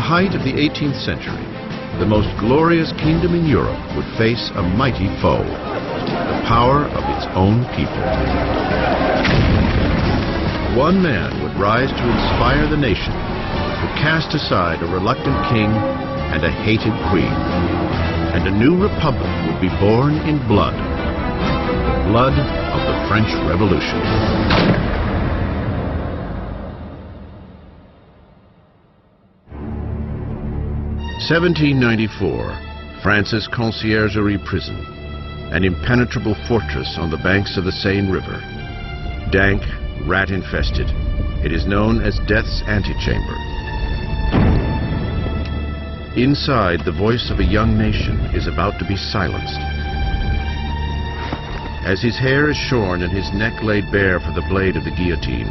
height of the 18th century, the most glorious kingdom in Europe would face a mighty foe, the power of its own people. One man would rise to inspire the nation, to cast aside a reluctant king and a hated queen, and a new republic would be born in blood, the blood of the French Revolution. (1794), France's Conciergerie prison, an impenetrable fortress on the banks of the Seine River. Dank, rat-infested, it is known as Death's Antechamber. Inside, the voice of a young nation is about to be silenced. As his hair is shorn and his neck laid bare for the blade of the guillotine,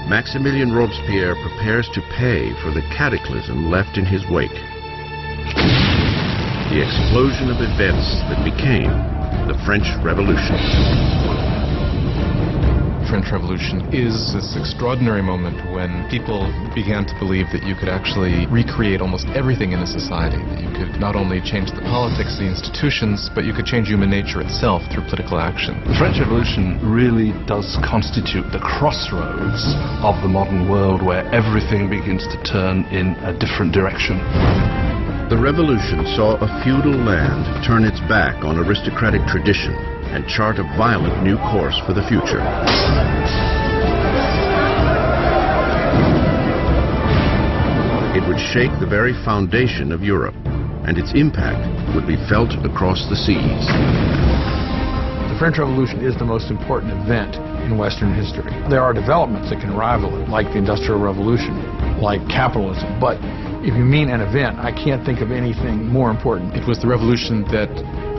Maximilien Robespierre prepares to pay for the cataclysm left in his wake. The explosion of events that became the French Revolution. The French Revolution is this extraordinary moment when people began to believe that you could actually recreate almost everything in a society, that you could not only change the politics, the institutions, but you could change human nature itself through political action. The French Revolution really does constitute the crossroads of the modern world, where everything begins to turn in a different direction. The revolution saw a feudal land turn its back on aristocratic tradition and chart a violent new course for the future. It would shake the very foundation of Europe, and its impact would be felt across the seas. The French Revolution is the most important event in Western history. There are developments that can rival it, like the Industrial Revolution, like capitalism, but if you mean an event, I can't think of anything more important. It was the revolution that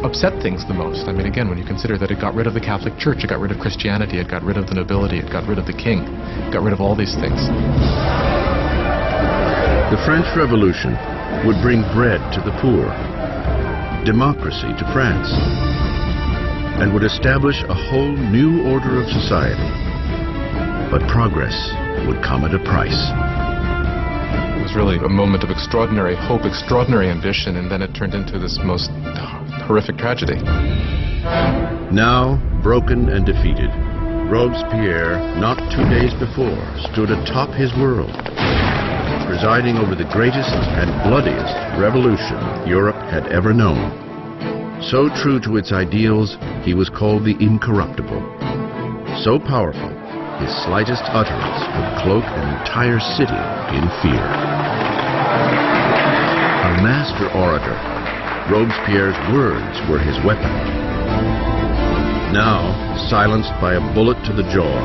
upset things the most. I mean, again, when you consider that it got rid of the Catholic Church, it got rid of Christianity, it got rid of the nobility, it got rid of the king, it got rid of all these things. The French Revolution would bring bread to the poor, democracy to France, and would establish a whole new order of society. But progress would come at a price. It was really a moment of extraordinary hope, extraordinary ambition, and then it turned into this most horrific tragedy. Now, broken and defeated, Robespierre, not 2 days before, stood atop his world, presiding over the greatest and bloodiest revolution Europe had ever known. So true to its ideals, he was called the Incorruptible. So powerful, his slightest utterance would cloak an entire city in fear. A master orator, Robespierre's words were his weapon. Now, silenced by a bullet to the jaw,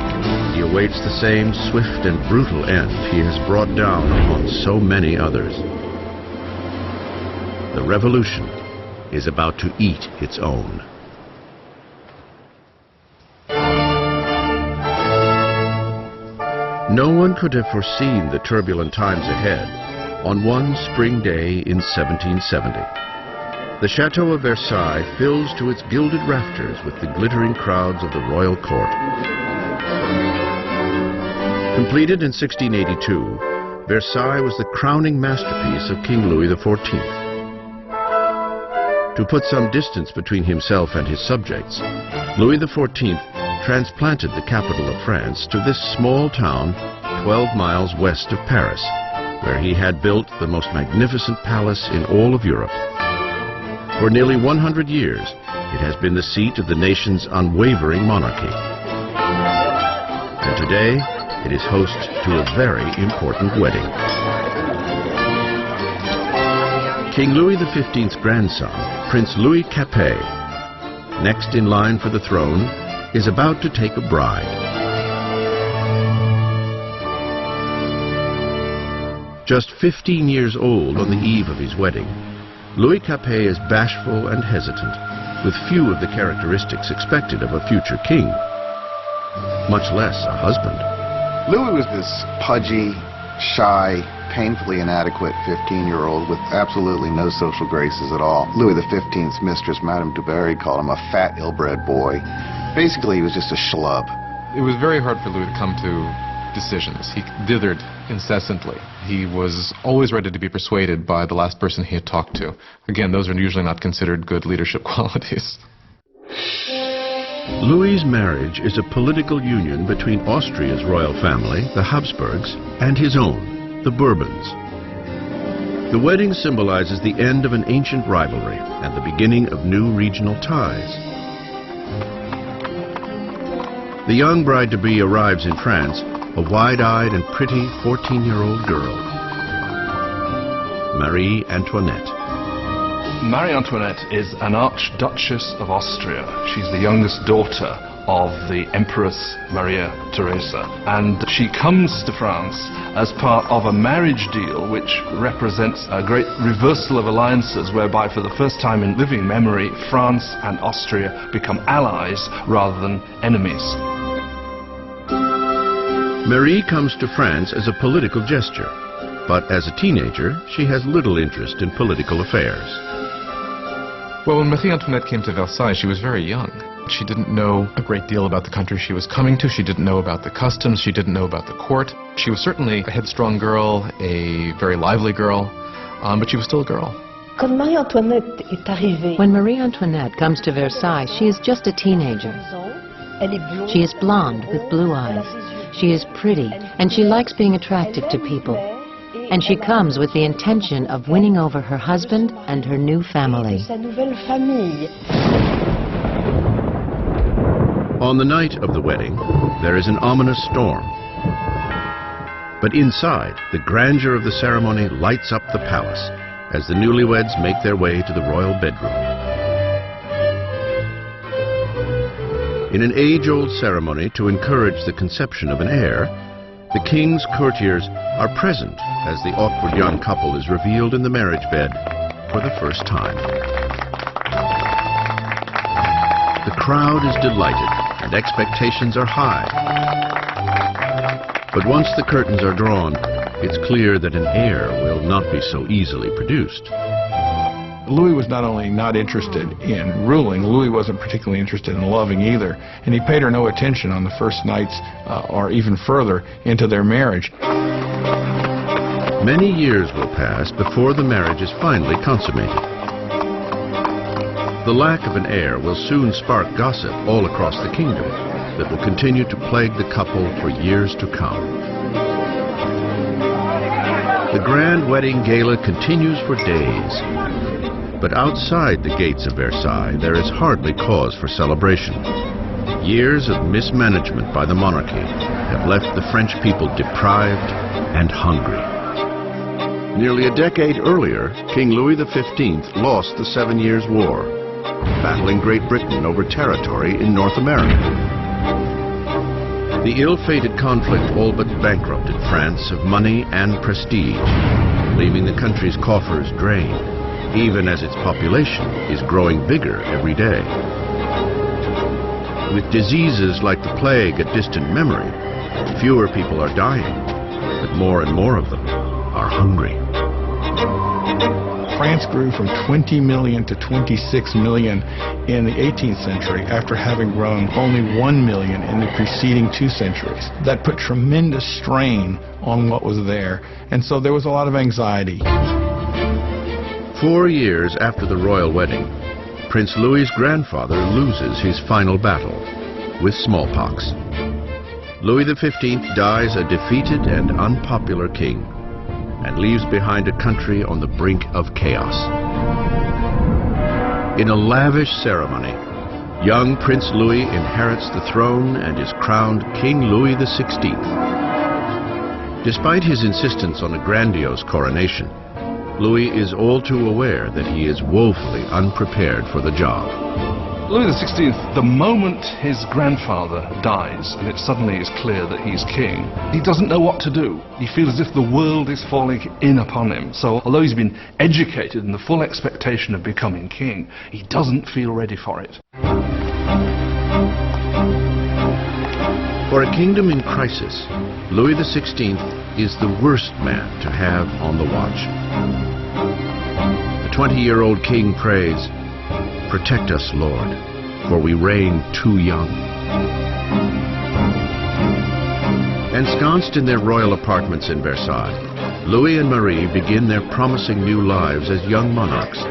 he awaits the same swift and brutal end he has brought down upon so many others. The revolution is about to eat its own. No one could have foreseen the turbulent times ahead on one spring day in 1770. The Chateau of Versailles fills to its gilded rafters with the glittering crowds of the royal court. Completed in 1682, Versailles was the crowning masterpiece of King Louis XIV. To put some distance between himself and his subjects, Louis XIV transplanted the capital of France to this small town 12 miles west of Paris, where he had built the most magnificent palace in all of Europe. For nearly 100 years, it has been the seat of the nation's unwavering monarchy. And today, it is host to a very important wedding. King Louis XV's grandson, Prince Louis Capet, next in line for the throne, is about to take a bride. Just 15 years old on the eve of his wedding, Louis Capet is bashful and hesitant, with few of the characteristics expected of a future king, much less a husband. Louis was this pudgy, shy, painfully inadequate 15-year-old with absolutely no social graces at all. Louis XV's mistress, Madame du Barry, called him a fat, ill-bred boy. Basically, he was just a schlub. It was very hard for Louis to come to decisions. He dithered incessantly. He was always ready to be persuaded by the last person he had talked to. Again, those are usually not considered good leadership qualities. Louis's marriage is a political union between Austria's royal family, the Habsburgs, and his own, the Bourbons. The wedding symbolizes the end of an ancient rivalry and the beginning of new regional ties. The young bride-to-be arrives in France, a wide-eyed and pretty 14-year-old girl, Marie Antoinette. Marie Antoinette is an Archduchess of Austria. She's the youngest daughter of the Empress Maria Theresa, and she comes to France as part of a marriage deal which represents a great reversal of alliances, whereby for the first time in living memory France and Austria become allies rather than enemies. Marie comes to France as a political gesture, but as a teenager she has little interest in political affairs. Well, when Marie Antoinette came to Versailles, she was very young. She didn't know a great deal about the country she was coming to. She didn't know about the customs. She didn't know about the court. She was certainly a headstrong girl, a very lively girl, but she was still a girl. When Marie Antoinette comes to Versailles, she is just a teenager. She is blonde with blue eyes. She is pretty, and she likes being attractive to people. And she comes with the intention of winning over her husband and her new family. On the night of the wedding, there is an ominous storm. But inside, the grandeur of the ceremony lights up the palace as the newlyweds make their way to the royal bedroom. In an age-old ceremony to encourage the conception of an heir, the king's courtiers are present as the awkward young couple is revealed in the marriage bed for the first time. The crowd is delighted and expectations are high. But once the curtains are drawn, it's clear that an heir will not be so easily produced. Louis was not only not interested in ruling, Louis wasn't particularly interested in loving either, and he paid her no attention on the first nights or even further into their marriage. Many years will pass before the marriage is finally consummated. The lack of an heir will soon spark gossip all across the kingdom that will continue to plague the couple for years to come. The grand wedding gala continues for days. But outside the gates of Versailles, there is hardly cause for celebration. Years of mismanagement by the monarchy have left the French people deprived and hungry. Nearly a decade earlier, King Louis XV lost the 7 Years' War, battling Great Britain over territory in North America. The ill-fated conflict all but bankrupted France of money and prestige, leaving the country's coffers drained, even as its population is growing bigger every day. With diseases like the plague a distant memory, fewer people are dying, but more and more of them are hungry. France grew from 20 million to 26 million in the 18th century after having grown only 1 million in the preceding 2 centuries. That put tremendous strain on what was there, and so there was a lot of anxiety. 4 years after the royal wedding, Prince Louis's grandfather loses his final battle with smallpox. Louis XV dies a defeated and unpopular king and leaves behind a country on the brink of chaos. In a lavish ceremony, young Prince Louis inherits the throne and is crowned King Louis XVI. Despite his insistence on a grandiose coronation, Louis is all too aware that he is woefully unprepared for the job. Louis XVI, the moment his grandfather dies and it suddenly is clear that he's king, he doesn't know what to do. He feels as if the world is falling in upon him. So although he's been educated in the full expectation of becoming king, he doesn't feel ready for it. For a kingdom in crisis, Louis XVI is the worst man to have on the watch. The 20-year-old king prays, "Protect us, Lord, for we reign too young." Ensconced in their royal apartments in Versailles, Louis and Marie begin their promising new lives as young monarchs,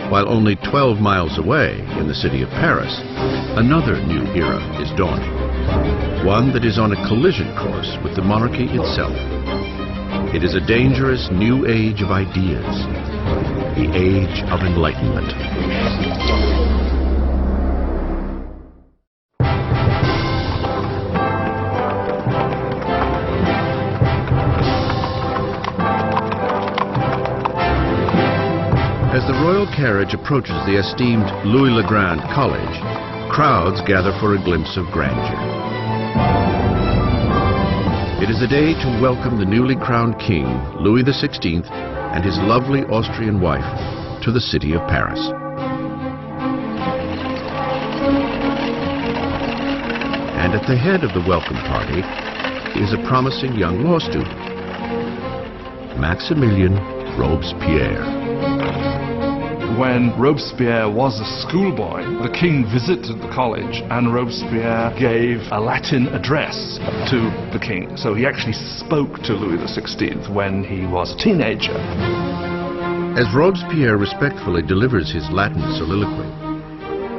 while only 12 miles away in the city of Paris, another new era is dawning, one that is on a collision course with the monarchy itself. It is a dangerous new age of ideas, the age of enlightenment. As the royal carriage approaches the esteemed Louis-le-Grand College, crowds gather for a glimpse of grandeur. It is a day to welcome the newly crowned king, Louis XVI, and his lovely Austrian wife to the city of Paris. And at the head of the welcome party is a promising young law student, Maximilien Robespierre. When Robespierre was a schoolboy, the king visited the college and Robespierre gave a Latin address to the king. So he actually spoke to Louis XVI when he was a teenager. As Robespierre respectfully delivers his Latin soliloquy,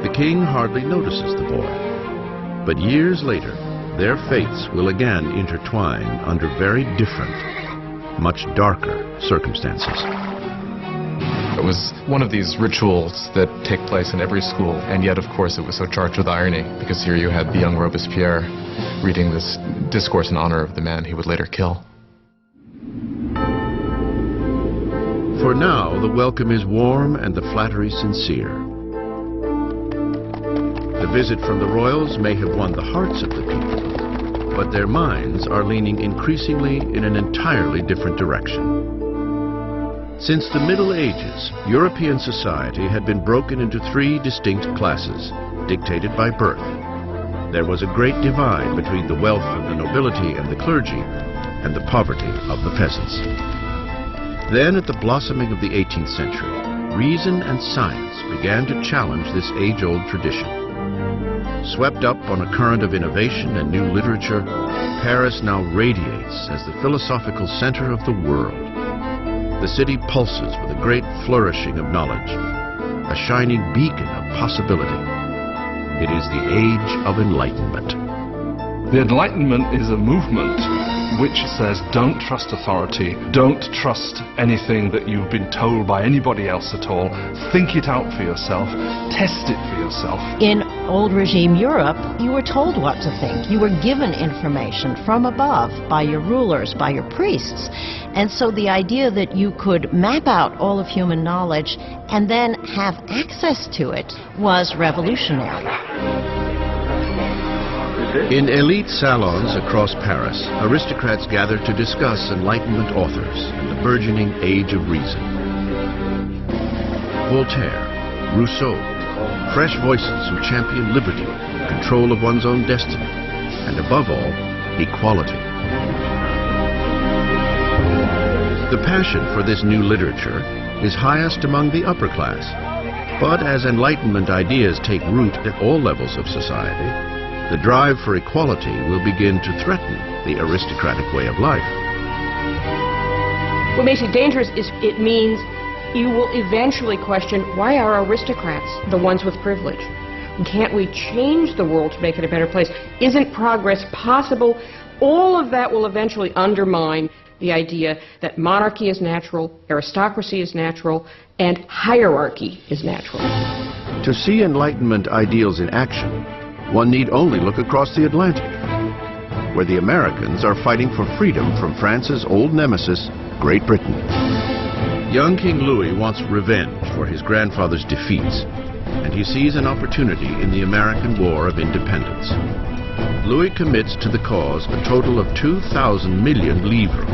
the king hardly notices the boy. But years later, their fates will again intertwine under very different, much darker circumstances. It was one of these rituals that take place in every school, and yet, of course, it was so charged with irony, because here you had the young Robespierre reading this discourse in honor of the man he would later kill. For now, the welcome is warm and the flattery sincere. The visit from the royals may have won the hearts of the people, but their minds are leaning increasingly in an entirely different direction. Since the Middle Ages, European society had been broken into three distinct classes, dictated by birth. There was a great divide between the wealth of the nobility and the clergy, and the poverty of the peasants. Then, at the blossoming of the 18th century, reason and science began to challenge this age-old tradition. Swept up on a current of innovation and new literature, Paris now radiates as the philosophical center of the world. The city pulses with a great flourishing of knowledge, a shining beacon of possibility. It is the age of enlightenment. The Enlightenment is a movement which says don't trust authority, don't trust anything that you've been told by anybody else at all. Think it out for yourself, test it for yourself. In old regime Europe, you were told what to think. You were given information from above by your rulers, by your priests. And so the idea that you could map out all of human knowledge and then have access to it was revolutionary. In elite salons across Paris, aristocrats gather to discuss Enlightenment authors and the burgeoning age of reason. Voltaire, Rousseau, fresh voices who champion liberty, control of one's own destiny, and above all, equality. The passion for this new literature is highest among the upper class, but as Enlightenment ideas take root at all levels of society, the drive for equality will begin to threaten the aristocratic way of life. What makes it dangerous is it means you will eventually question, why are aristocrats the ones with privilege? Can't we change the world to make it a better place? Isn't progress possible? All of that will eventually undermine the idea that monarchy is natural, aristocracy is natural, and hierarchy is natural. To see Enlightenment ideals in action, one need only look across the Atlantic, where the Americans are fighting for freedom from France's old nemesis, Great Britain. Young King Louis wants revenge for his grandfather's defeats, and he sees an opportunity in the American War of Independence. Louis commits to the cause a total of 2,000 million livres,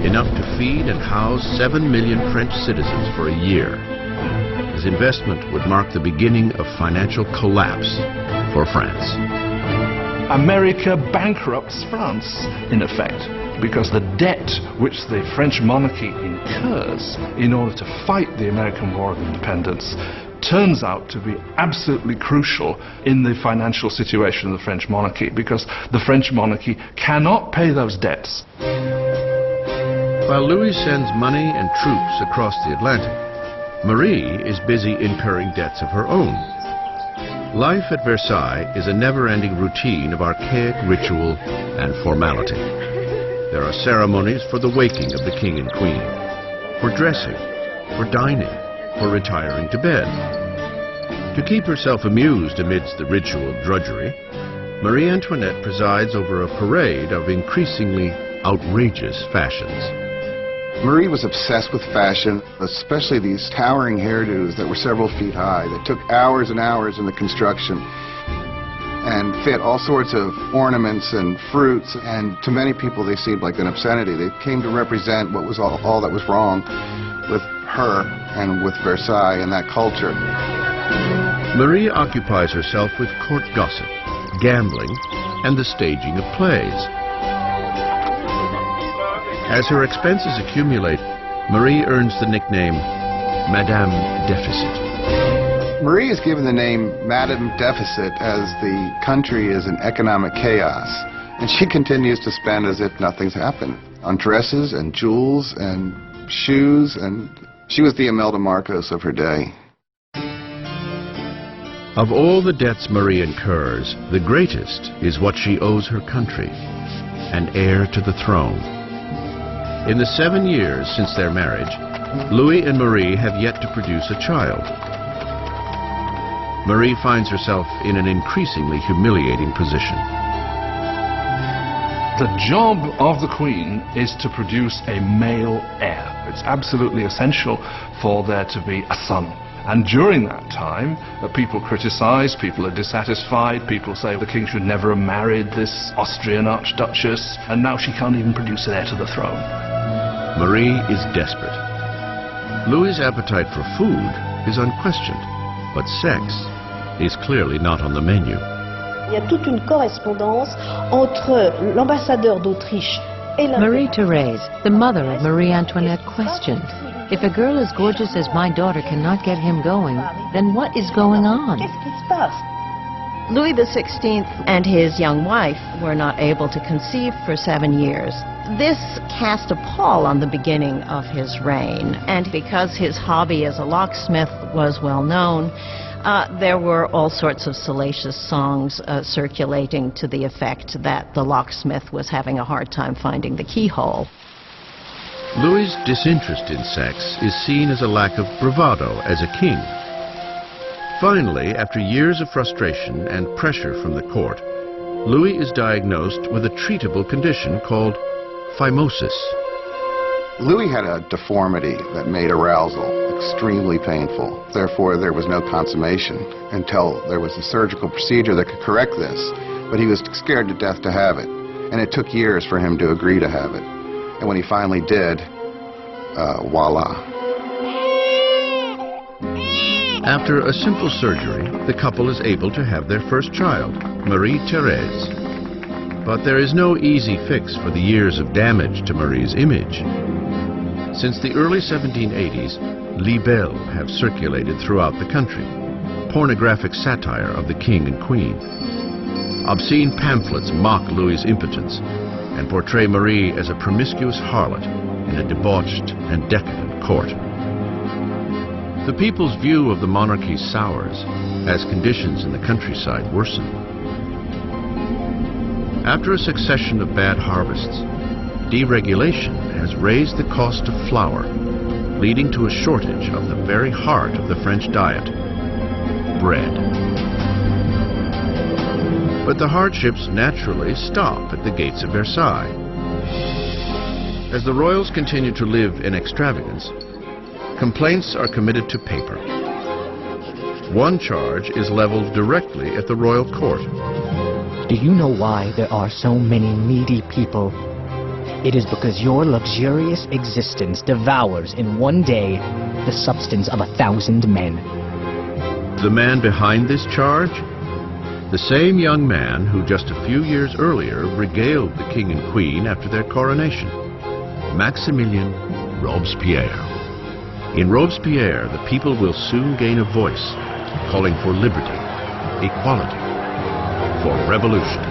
enough to feed and house 7 million French citizens for a year. His investment would mark the beginning of financial collapse for France. America bankrupts France, in effect, because the debt which the French monarchy incurs in order to fight the American War of Independence turns out to be absolutely crucial in the financial situation of the French monarchy, because the French monarchy cannot pay those debts. While Louis sends money and troops across the Atlantic, Marie is busy incurring debts of her own. Life at Versailles is a never-ending routine of archaic ritual and formality. There are ceremonies for the waking of the king and queen, for dressing, for dining, for retiring to bed. To keep herself amused amidst the ritual drudgery, Marie Antoinette presides over a parade of increasingly outrageous fashions. Marie was obsessed with fashion, especially these towering hairdos that were several feet high, that took hours and hours in the construction and fit all sorts of ornaments and fruits, and to many people they seemed like an obscenity. They came to represent what was all that was wrong with her and with Versailles and that culture. Marie occupies herself with court gossip, gambling, and the staging of plays. As her expenses accumulate, Marie earns the nickname Madame Deficit. Marie is given the name Madame Deficit as the country is in economic chaos, and she continues to spend as if nothing's happened on dresses and jewels and shoes, and she was the Imelda Marcos of her day. Of all the debts Marie incurs, the greatest is what she owes her country, an heir to the throne. In the 7 years since their marriage, Louis and Marie have yet to produce a child. Marie finds herself in an increasingly humiliating position. The job of the Queen is to produce a male heir. It's absolutely essential for there to be a son. And during that time, people criticize, people are dissatisfied, people say the king should never have married this Austrian archduchess, and now she can't even produce an heir to the throne. Marie is desperate. Louis's appetite for food is unquestioned, but sex is clearly not on the menu. Il y a toute une correspondance entre l'ambassadeur d'Autriche et la... Marie-Thérèse, the mother of Marie Antoinette, questioned, if a girl as gorgeous as my daughter cannot get him going, then what is going on? Qu'est-ce qui se passe? Louis XVI and his young wife were not able to conceive for 7 years. This cast a pall on the beginning of his reign, and because his hobby as a locksmith was well known, there were all sorts of salacious songs circulating to the effect that the locksmith was having a hard time finding the keyhole. Louis's disinterest in sex is seen as a lack of bravado as a king. Finally, after years of frustration and pressure from the court, Louis is diagnosed with a treatable condition called phimosis. Louis had a deformity that made arousal extremely painful. Therefore, there was no consummation until there was a surgical procedure that could correct this. But he was scared to death to have it. And it took years for him to agree to have it. And when he finally did, voila. After a simple surgery, the couple is able to have their first child, Marie-Thérèse. But there is no easy fix for the years of damage to Marie's image. Since the early 1780s, libelles have circulated throughout the country, pornographic satire of the king and queen. Obscene pamphlets mock Louis's impotence and portray Marie as a promiscuous harlot in a debauched and decadent court. The people's view of the monarchy sours as conditions in the countryside worsen. After a succession of bad harvests, deregulation has raised the cost of flour, leading to a shortage of the very heart of the French diet, bread. But the hardships naturally stop at the gates of Versailles. As the royals continue to live in extravagance, complaints are committed to paper. One charge is leveled directly at the royal court. Do you know why there are so many needy people? It is because your luxurious existence devours in one day the substance of 1,000 men. The man behind this charge? The same young man who just a few years earlier regaled the king and queen after their coronation, Maximilien Robespierre. In Robespierre, the people will soon gain a voice, calling for liberty, equality, for revolution.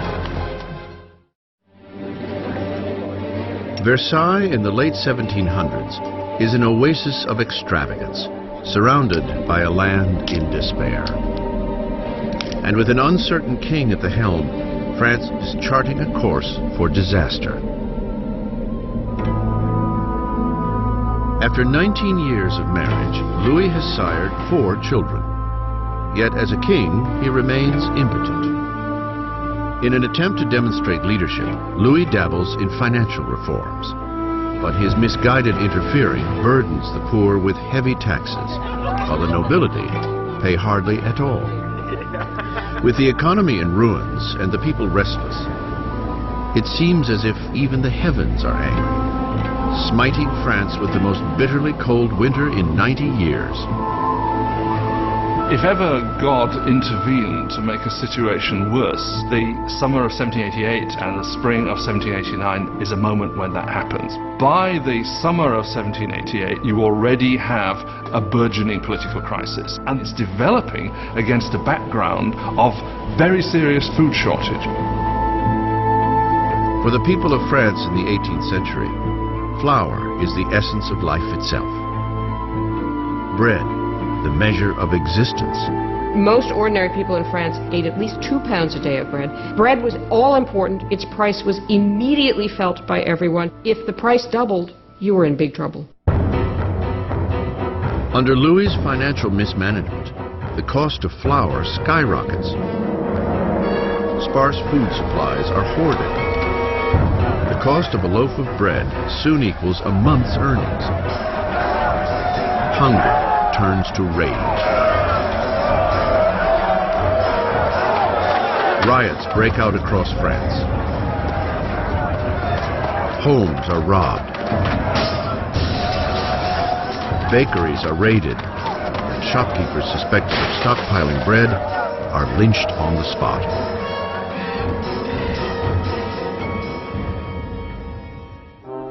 Versailles in the late 1700s is an oasis of extravagance, surrounded by a land in despair. And with an uncertain king at the helm, France is charting a course for disaster. After 19 years of marriage, Louis has sired 4 children. Yet as a king, he remains impotent. In an attempt to demonstrate leadership, Louis dabbles in financial reforms. But his misguided interfering burdens the poor with heavy taxes, while the nobility pay hardly at all. With the economy in ruins and the people restless, it seems as if even the heavens are angry, smiting France with the most bitterly cold winter in 90 years. If ever God intervened to make a situation worse, the summer of 1788 and the spring of 1789 is a moment when that happens. By the summer of 1788, you already have a burgeoning political crisis, and it's developing against a background of very serious food shortage. For the people of France in the 18th century, flour is the essence of life itself. Bread, the measure of existence. Most ordinary people in France ate at least 2 pounds a day of bread. Bread was all important. Its price was immediately felt by everyone. If the price doubled, you were in big trouble. Under Louis's financial mismanagement, the cost of flour skyrockets. Sparse food supplies are hoarded. The cost of a loaf of bread soon equals a month's earnings. Hunger turns to rage. Riots break out across France. Homes are robbed. Bakeries are raided, and shopkeepers suspected of stockpiling bread are lynched on the spot.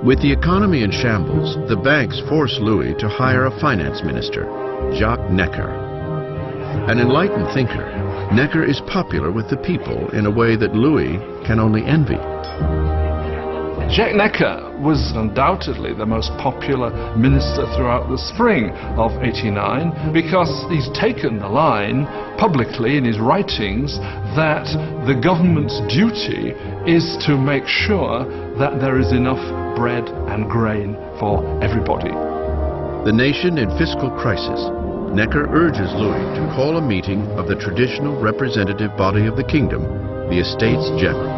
With the economy in shambles, the banks force Louis to hire a finance minister, Jacques Necker. An enlightened thinker, Necker is popular with the people in a way that Louis can only envy. Jacques Necker was undoubtedly the most popular minister throughout the spring of '89 because he's taken the line publicly in his writings that the government's duty is to make sure that there is enough bread and grain for everybody. The nation in fiscal crisis, Necker urges Louis to call a meeting of the traditional representative body of the kingdom, the Estates General.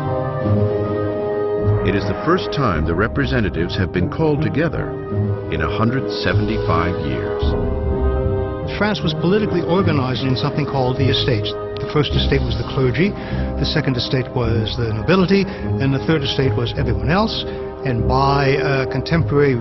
It is the first time the representatives have been called together in 175 years. France was politically organized in something called the estates. The first estate was the clergy, the second estate was the nobility, and the third estate was everyone else. And by contemporary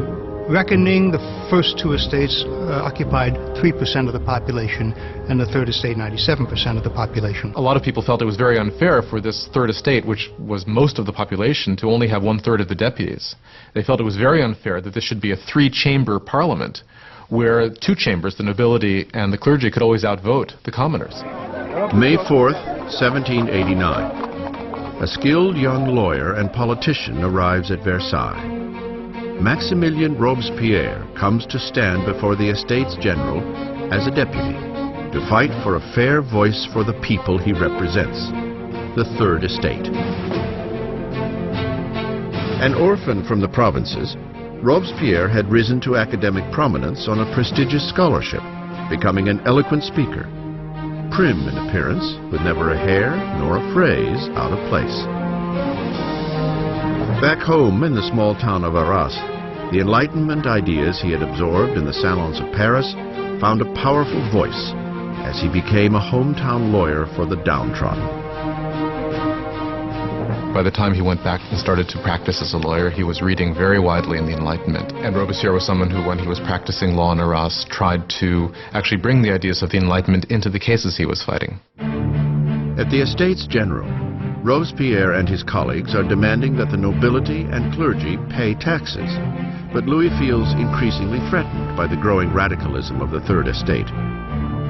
reckoning, the first 2 estates occupied 3% of the population, and the third estate 97% of the population. A lot of people felt it was very unfair for this third estate, which was most of the population, to only have 1/3 of the deputies. They felt it was very unfair that this should be a 3-chamber parliament, where 2 chambers, the nobility and the clergy, could always outvote the commoners. May 4th, 1789. A skilled young lawyer and politician arrives at Versailles. Maximilien Robespierre comes to stand before the Estates General as a deputy to fight for a fair voice for the people he represents, the Third Estate. An orphan from the provinces, Robespierre had risen to academic prominence on a prestigious scholarship, becoming an eloquent speaker, prim in appearance, with never a hair nor a phrase out of place. Back home in the small town of Arras, the Enlightenment ideas he had absorbed in the salons of Paris found a powerful voice as he became a hometown lawyer for the downtrodden. By the time he went back and started to practice as a lawyer, he was reading very widely in the Enlightenment. And Robespierre was someone who, when he was practicing law in Arras, tried to actually bring the ideas of the Enlightenment into the cases he was fighting. At the Estates General, Robespierre and his colleagues are demanding that the nobility and clergy pay taxes, but Louis feels increasingly threatened by the growing radicalism of the Third Estate.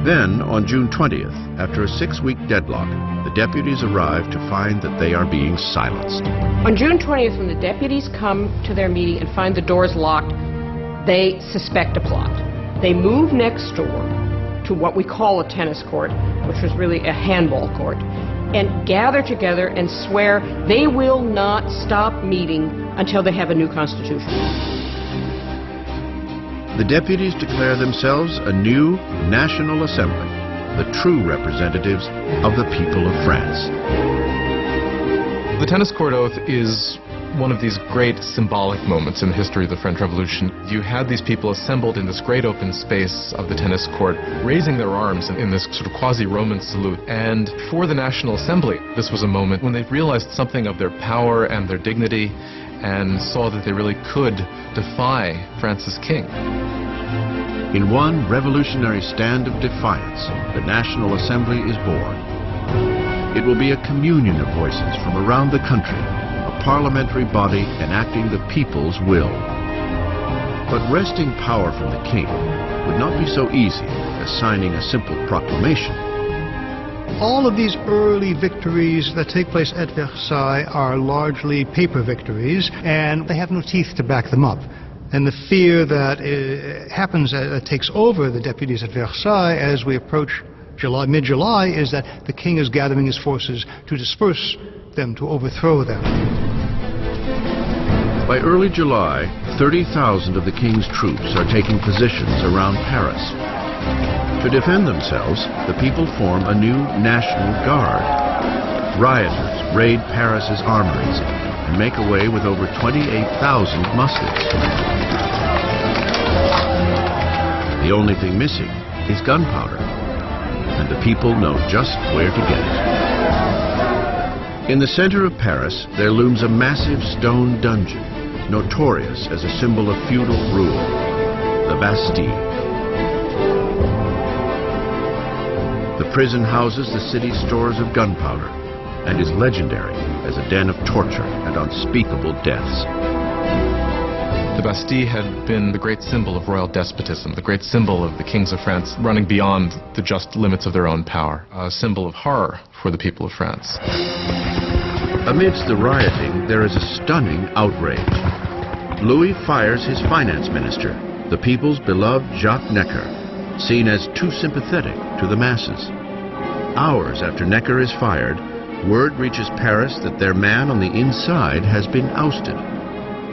Then, on June 20th, after a 6-week deadlock, the deputies arrive to find that they are being silenced. On June 20th, when the deputies come to their meeting and find the doors locked, they suspect a plot. They move next door to what we call a tennis court, which was really a handball court, and gather together and swear they will not stop meeting until they have a new constitution. The deputies declare themselves a new National Assembly, the true representatives of the people of France. The tennis court oath is one of these great symbolic moments in the history of the French Revolution. You had these people assembled in this great open space of the tennis court, raising their arms in this sort of quasi-Roman salute. And for the National Assembly, this was a moment when they realized something of their power and their dignity and saw that they really could defy France's king. In one revolutionary stand of defiance, the National Assembly is born. It will be a communion of voices from around the country, a parliamentary body enacting the people's will. But wresting power from the king would not be so easy as signing a simple proclamation. All of these early victories that take place at Versailles are largely paper victories, and they have no teeth to back them up. And the fear that happens, that takes over the deputies at Versailles as we approach mid-July, is that the king is gathering his forces to disperse them, to overthrow them. By early July, 30,000 of the king's troops are taking positions around Paris. To defend themselves, the people form a new National Guard. Rioters raid Paris's armories and make away with over 28,000 muskets. The only thing missing is gunpowder, and the people know just where to get it. In the center of Paris, there looms a massive stone dungeon, notorious as a symbol of feudal rule, the Bastille. The prison houses the city's stores of gunpowder and is legendary as a den of torture and unspeakable deaths. The Bastille had been the great symbol of royal despotism, the great symbol of the kings of France running beyond the just limits of their own power, a symbol of horror for the people of France. Amidst the rioting, there is a stunning outrage. Louis fires his finance minister, the people's beloved Jacques Necker, seen as too sympathetic to the masses. Hours after Necker is fired, word reaches Paris that their man on the inside has been ousted.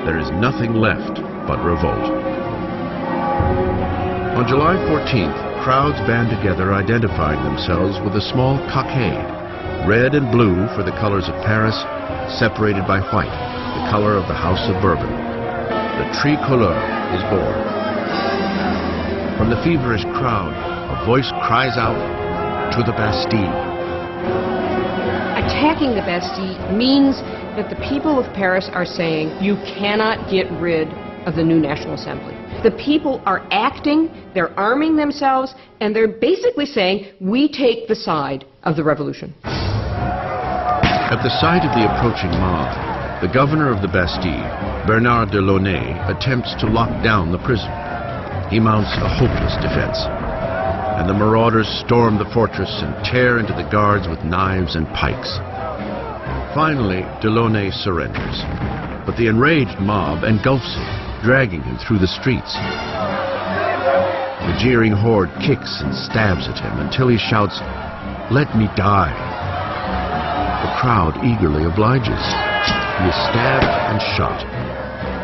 There is nothing left but revolt. On July 14th, crowds band together identifying themselves with a small cockade, red and blue for the colors of Paris, separated by white, the color of the House of Bourbon. The tricolor is born. From the feverish crowd, a voice cries out, "To the Bastille." Attacking the Bastille means that the people of Paris are saying, you cannot get rid of the new National Assembly. The people are acting, they're arming themselves, and they're basically saying, we take the side of the revolution. At the sight of the approaching mob, the governor of the Bastille, Bernard de Launay, attempts to lock down the prison. He mounts a hopeless defense, and the marauders storm the fortress and tear into the guards with knives and pikes. Finally, de Launay surrenders, but the enraged mob engulfs him, dragging him through the streets. The jeering horde kicks and stabs at him until he shouts, "Let me die." The crowd eagerly obliges. He is stabbed and shot,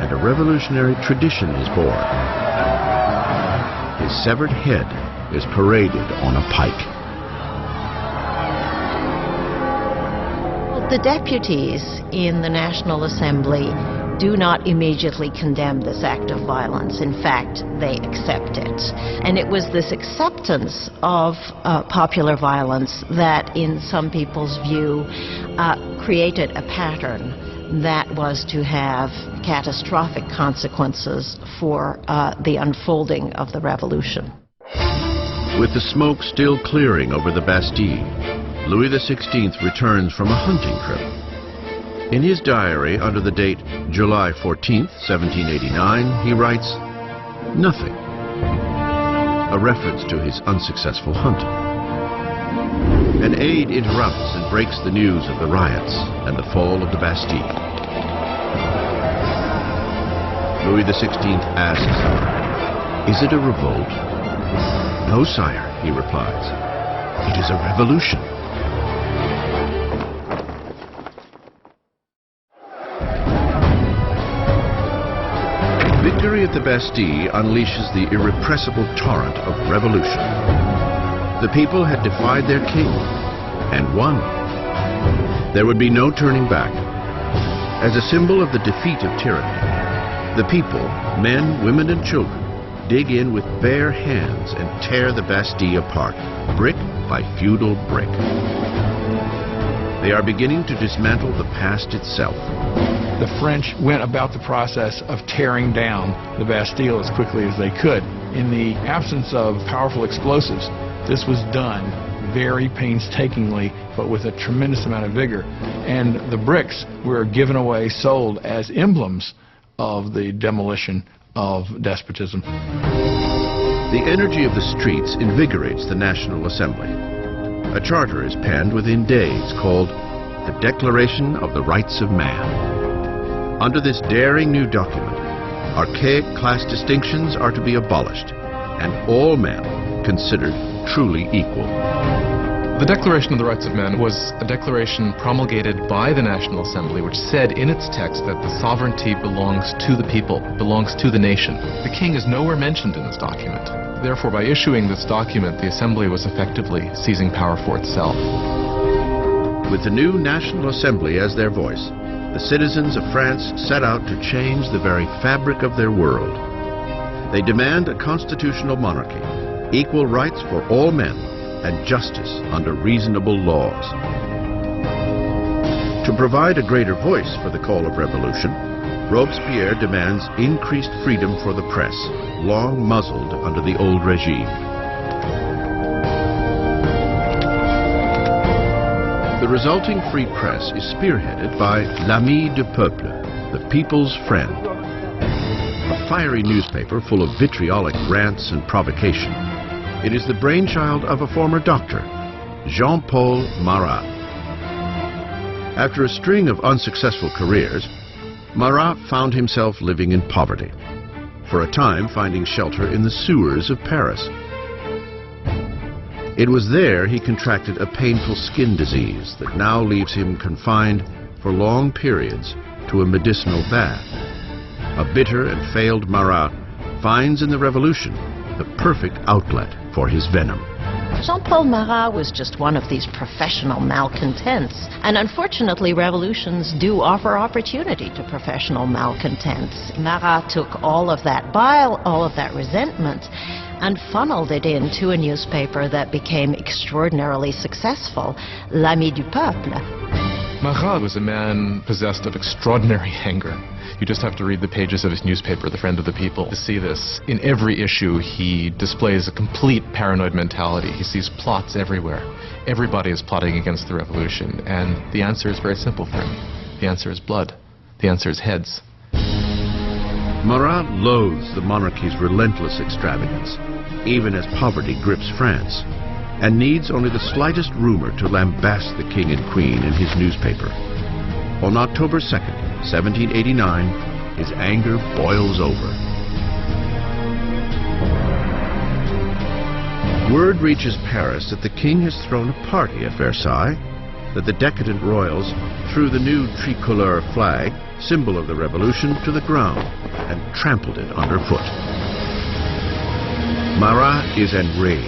and a revolutionary tradition is born. His severed head is paraded on a pike. The deputies in the National Assembly do not immediately condemn this act of violence. In fact, they accept it. And it was this acceptance of popular violence that, in some people's view, created a pattern that was to have catastrophic consequences for the unfolding of the revolution. With the smoke still clearing over the Bastille, Louis XVI returns from a hunting trip. In his diary under the date July 14th, 1789, he writes, "Nothing," a reference to his unsuccessful hunt. An aide interrupts and breaks the news of the riots and the fall of the Bastille. Louis XVI asks, "Is it a revolt?" "No, sire," he replies. "It is a revolution." Victory at the Bastille unleashes the irrepressible torrent of revolution. The people had defied their king and won. There would be no turning back. As a symbol of the defeat of tyranny, the people, men, women, and children, dig in with bare hands and tear the Bastille apart, brick by feudal brick. They are beginning to dismantle the past itself. The French went about the process of tearing down the Bastille as quickly as they could. In the absence of powerful explosives, this was done very painstakingly, but with a tremendous amount of vigor. And the bricks were given away, sold as emblems of the demolition of despotism. The energy of the streets invigorates the National Assembly. A charter is penned within days called the Declaration of the Rights of Man. Under this daring new document, archaic class distinctions are to be abolished, and all men considered truly equal. The Declaration of the Rights of Man was a declaration promulgated by the National Assembly, which said in its text that the sovereignty belongs to the people, belongs to the nation. The king is nowhere mentioned in this document. Therefore, by issuing this document, the Assembly was effectively seizing power for itself. With the new National Assembly as their voice, the citizens of France set out to change the very fabric of their world. They demand a constitutional monarchy, equal rights for all men, and justice under reasonable laws. To provide a greater voice for the call of revolution, Robespierre demands increased freedom for the press, long muzzled under the old regime. The resulting free press is spearheaded by L'Ami du Peuple, the people's friend, a fiery newspaper full of vitriolic rants and provocation. It is the brainchild of a former doctor, Jean-Paul Marat. After a string of unsuccessful careers, Marat found himself living in poverty, for a time finding shelter in the sewers of Paris. It was there he contracted a painful skin disease that now leaves him confined for long periods to a medicinal bath. A bitter and failed Marat finds in the revolution the perfect outlet for his venom. Jean-Paul Marat was just one of these professional malcontents. And unfortunately, revolutions do offer opportunity to professional malcontents. Marat took all of that bile, all of that resentment, and funneled it into a newspaper that became extraordinarily successful, L'Ami du Peuple. Marat was a man possessed of extraordinary anger. You just have to read the pages of his newspaper, The Friend of the People, to see this. In every issue, he displays a complete paranoid mentality. He sees plots everywhere. Everybody is plotting against the revolution, and the answer is very simple for him. The answer is blood. The answer is heads. Marat loathes the monarchy's relentless extravagance, even as poverty grips France, and needs only the slightest rumor to lambast the king and queen in his newspaper. On October 2nd, 1789, his anger boils over. Word reaches Paris that the king has thrown a party at Versailles, that the decadent royals threw the new tricolor flag, symbol of the revolution, to the ground and trampled it underfoot. Marat is enraged.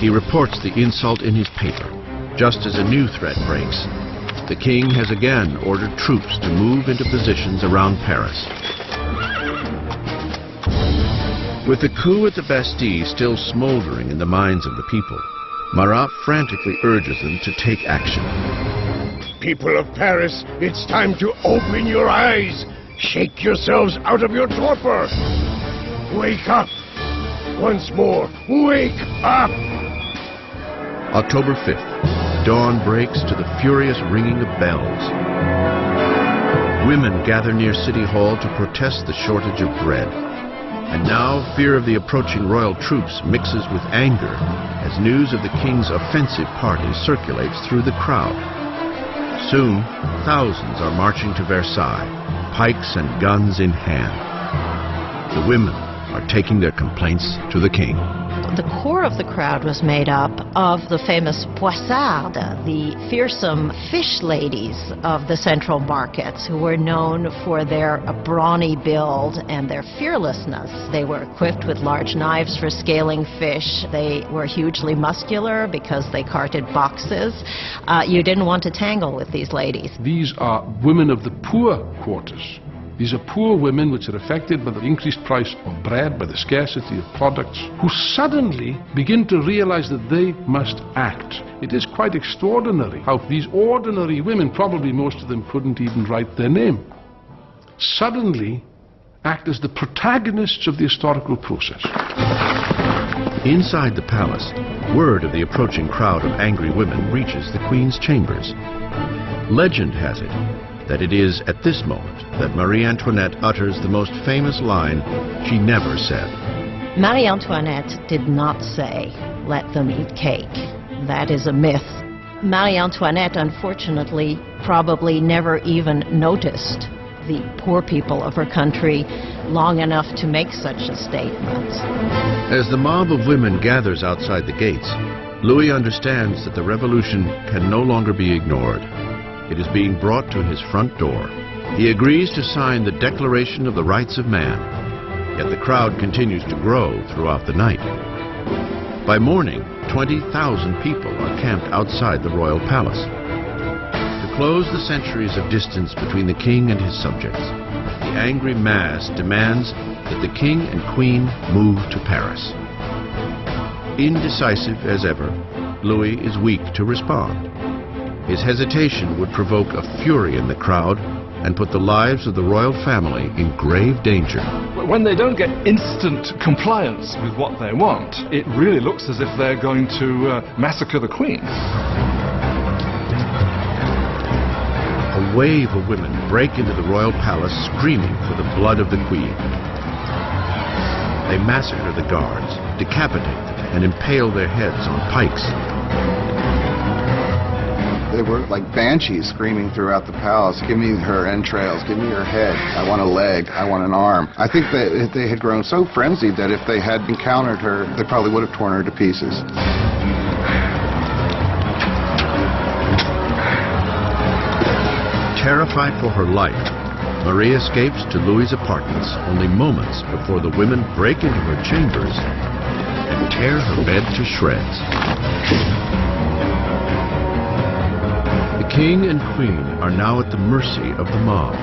He reports the insult in his paper, just as a new threat breaks. The king has again ordered troops to move into positions around Paris. With the coup at the Bastille still smoldering in the minds of the people, Marat frantically urges them to take action. People of Paris, it's time to open your eyes. Shake yourselves out of your torpor. Wake up. Once more, wake up. October 5th, dawn breaks to the furious ringing of bells. Women gather near City Hall to protest the shortage of bread. And now fear of the approaching royal troops mixes with anger as news of the king's offensive party circulates through the crowd. Soon, thousands are marching to Versailles, pikes and guns in hand. The women are taking their complaints to the king. The core of the crowd was made up of the famous poissardes, the fearsome fish ladies of the central markets, who were known for their brawny build and their fearlessness. They were equipped with large knives for scaling fish. They were hugely muscular because they carted boxes. You didn't want to tangle with these ladies. These are women of the poor quarters. These are poor women which are affected by the increased price of bread, by the scarcity of products, who suddenly begin to realize that they must act. It is quite extraordinary how these ordinary women, probably most of them couldn't even write their name, suddenly act as the protagonists of the historical process. Inside the palace, word of the approaching crowd of angry women reaches the Queen's chambers. Legend has it that it is at this moment that Marie Antoinette utters the most famous line she never said. Marie Antoinette did not say, "Let them eat cake." That is a myth. Marie Antoinette, unfortunately, probably never even noticed the poor people of her country long enough to make such a statement. As the mob of women gathers outside the gates, Louis understands that the revolution can no longer be ignored. It is being brought to his front door. He agrees to sign the Declaration of the Rights of Man, yet the crowd continues to grow throughout the night. By morning, 20,000 people are camped outside the royal palace. To close the centuries of distance between the king and his subjects, the angry mass demands that the king and queen move to Paris. Indecisive as ever, Louis is weak to respond. His hesitation would provoke a fury in the crowd and put the lives of the royal family in grave danger. When they don't get instant compliance with what they want, it really looks as if they're going to massacre the Queen. A wave of women break into the royal palace screaming for the blood of the Queen. They massacre the guards, decapitate them, and impale their heads on pikes. They were like banshees screaming throughout the palace, "Give me her entrails, give me her head, I want a leg, I want an arm." I think that they had grown so frenzied that if they had encountered her, they probably would have torn her to pieces. Terrified for her life, Marie escapes to Louis's apartments only moments before the women break into her chambers and tear her bed to shreds. The king and queen are now at the mercy of the mob.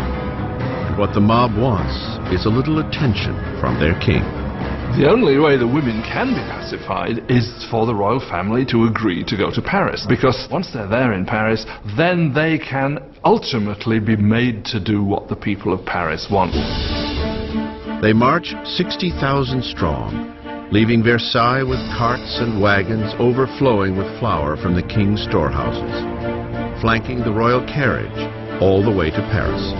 And what the mob wants is a little attention from their king. The only way the women can be pacified is for the royal family to agree to go to Paris. Because once they're there in Paris, then they can ultimately be made to do what the people of Paris want. They march 60,000 strong, leaving Versailles with carts and wagons overflowing with flour from the king's storehouses, flanking the royal carriage all the way to Paris.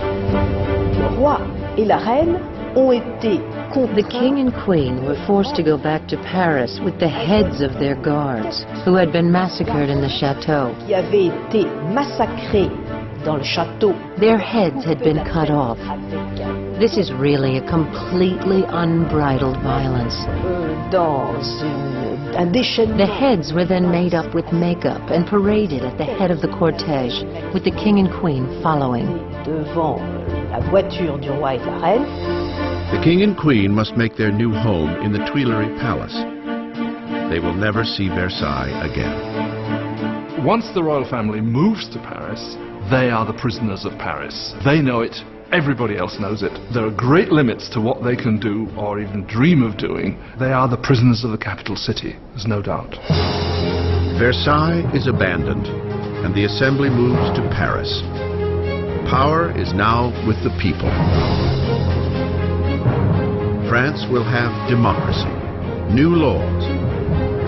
Le roi et la reine ont été The king and queen were forced to go back to Paris with the heads of their guards, who had been massacred in the chateau. qui avaient été massacrés dans le château. Their heads had been cut off. This is really a completely unbridled violence. Dans un déchaînement. The heads were then made up with makeup and paraded at the head of the cortege, with the king and queen following. Devant la voiture du roi et de la reine. The king and queen must make their new home in the Tuileries Palace. They will never see Versailles again. Once the royal family moves to Paris, they are the prisoners of Paris. They know it. Everybody else knows it. There are great limits to what they can do or even dream of doing. They are the prisoners of the capital city, there's no doubt. Versailles is abandoned, and the assembly moves to Paris. Power is now with the people. France will have democracy, new laws,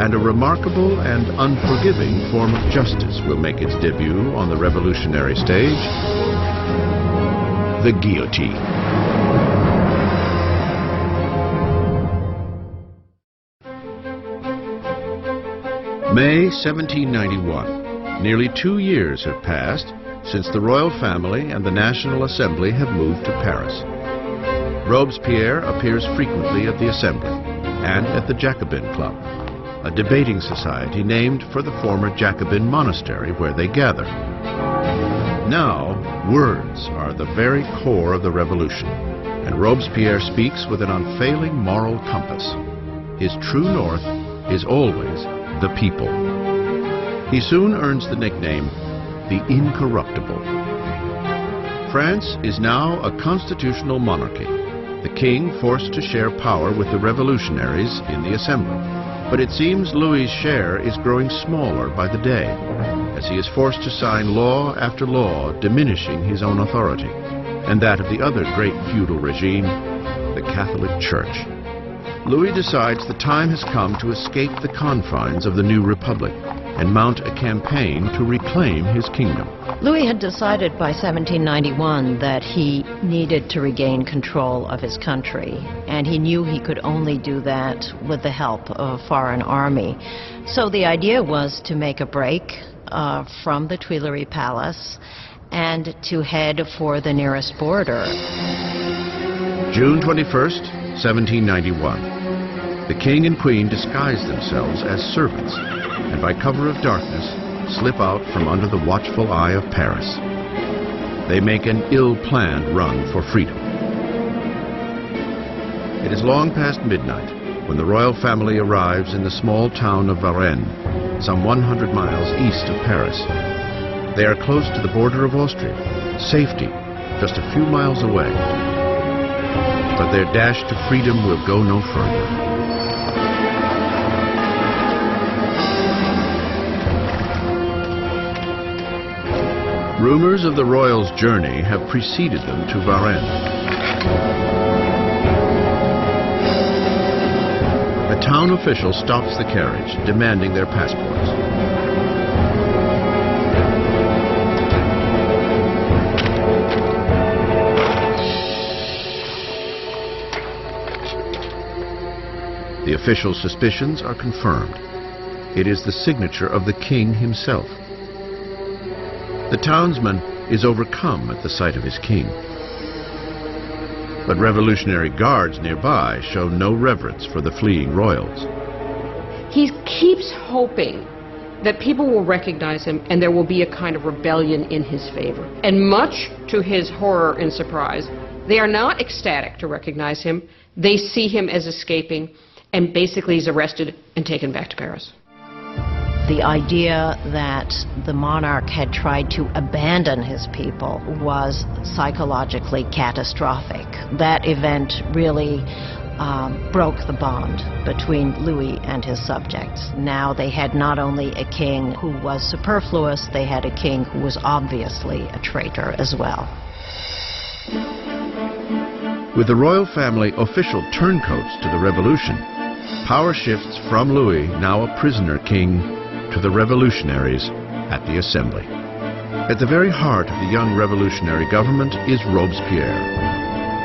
and a remarkable and unforgiving form of justice will make its debut on the revolutionary stage: the guillotine. May 1791. Nearly 2 years have passed since the royal family and the National Assembly have moved to Paris. Robespierre appears frequently at the Assembly and at the Jacobin Club, a debating society named for the former Jacobin monastery where they gather. Now, words are the very core of the revolution, and Robespierre speaks with an unfailing moral compass. His true north is always the people. He soon earns the nickname the Incorruptible. France is now a constitutional monarchy, the king forced to share power with the revolutionaries in the Assembly. But it seems Louis's share is growing smaller by the day, as he is forced to sign law after law diminishing his own authority, and that of the other great feudal regime, the Catholic Church. Louis decides the time has come to escape the confines of the new republic and mount a campaign to reclaim his kingdom. Louis had decided by 1791 that he needed to regain control of his country, and he knew he could only do that with the help of a foreign army. So the idea was to make a break from the Tuileries Palace and to head for the nearest border. June 21st, 1791. The king and queen disguise themselves as servants, and by cover of darkness, slip out from under the watchful eye of Paris. They make an ill-planned run for freedom. It is long past midnight when the royal family arrives in the small town of Varennes, some 100 miles east of Paris. They are close to the border of Austria, safety just a few miles away. But their dash to freedom will go no further. Rumors of the royals' journey have preceded them to Varennes. A town official stops the carriage, demanding their passports. The official's suspicions are confirmed. It is the signature of the king himself. The townsman is overcome at the sight of his king. But revolutionary guards nearby show no reverence for the fleeing royals. He keeps hoping that people will recognize him and there will be a kind of rebellion in his favor. And much to his horror and surprise, they are not ecstatic to recognize him. They see him as escaping, and basically he's arrested and taken back to Paris. The idea that the monarch had tried to abandon his people was psychologically catastrophic. That event really broke the bond between Louis and his subjects. Now they had not only a king who was superfluous, they had a king who was obviously a traitor as well. With the royal family official turncoats to the revolution, power shifts from Louis, now a prisoner king, to the revolutionaries at the Assembly. At the very heart of the young revolutionary government is Robespierre.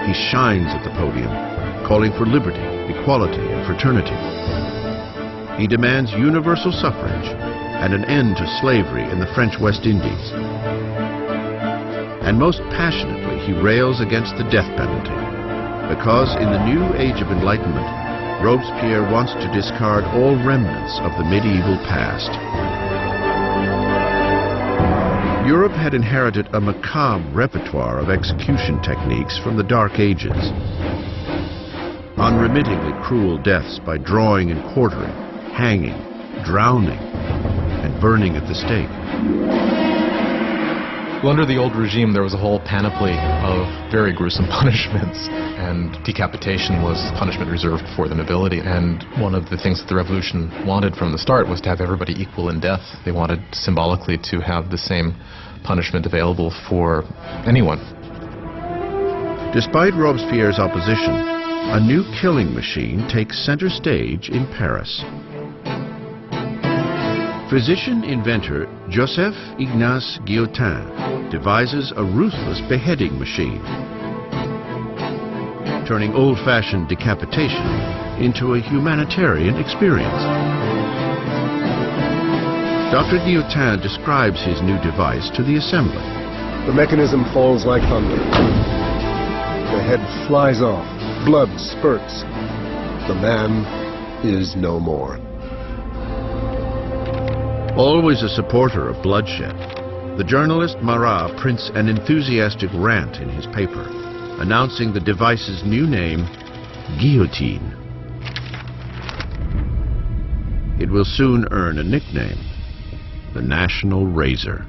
He shines at the podium, calling for liberty, equality, and fraternity. He demands universal suffrage and an end to slavery in the French West Indies. And most passionately, he rails against the death penalty, because in the new age of enlightenment, Robespierre wants to discard all remnants of the medieval past. Europe had inherited a macabre repertoire of execution techniques from the Dark Ages. Unremittingly cruel deaths by drawing and quartering, hanging, drowning, and burning at the stake. Well, under the old regime, there was a whole panoply of very gruesome punishments, and decapitation was punishment reserved for the nobility. And one of the things that the revolution wanted from the start was to have everybody equal in death. They wanted symbolically to have the same punishment available for anyone. Despite Robespierre's opposition, a new killing machine takes center stage in Paris. Physician-inventor Joseph Ignace Guillotin devises a ruthless beheading machine, turning old-fashioned decapitation into a humanitarian experience. Dr. Guillotin describes his new device to the assembly. The mechanism falls like thunder. The head flies off. Blood spurts. The man is no more. Always a supporter of bloodshed, the journalist Marat prints an enthusiastic rant in his paper, announcing the device's new name, guillotine. It will soon earn a nickname, the National Razor.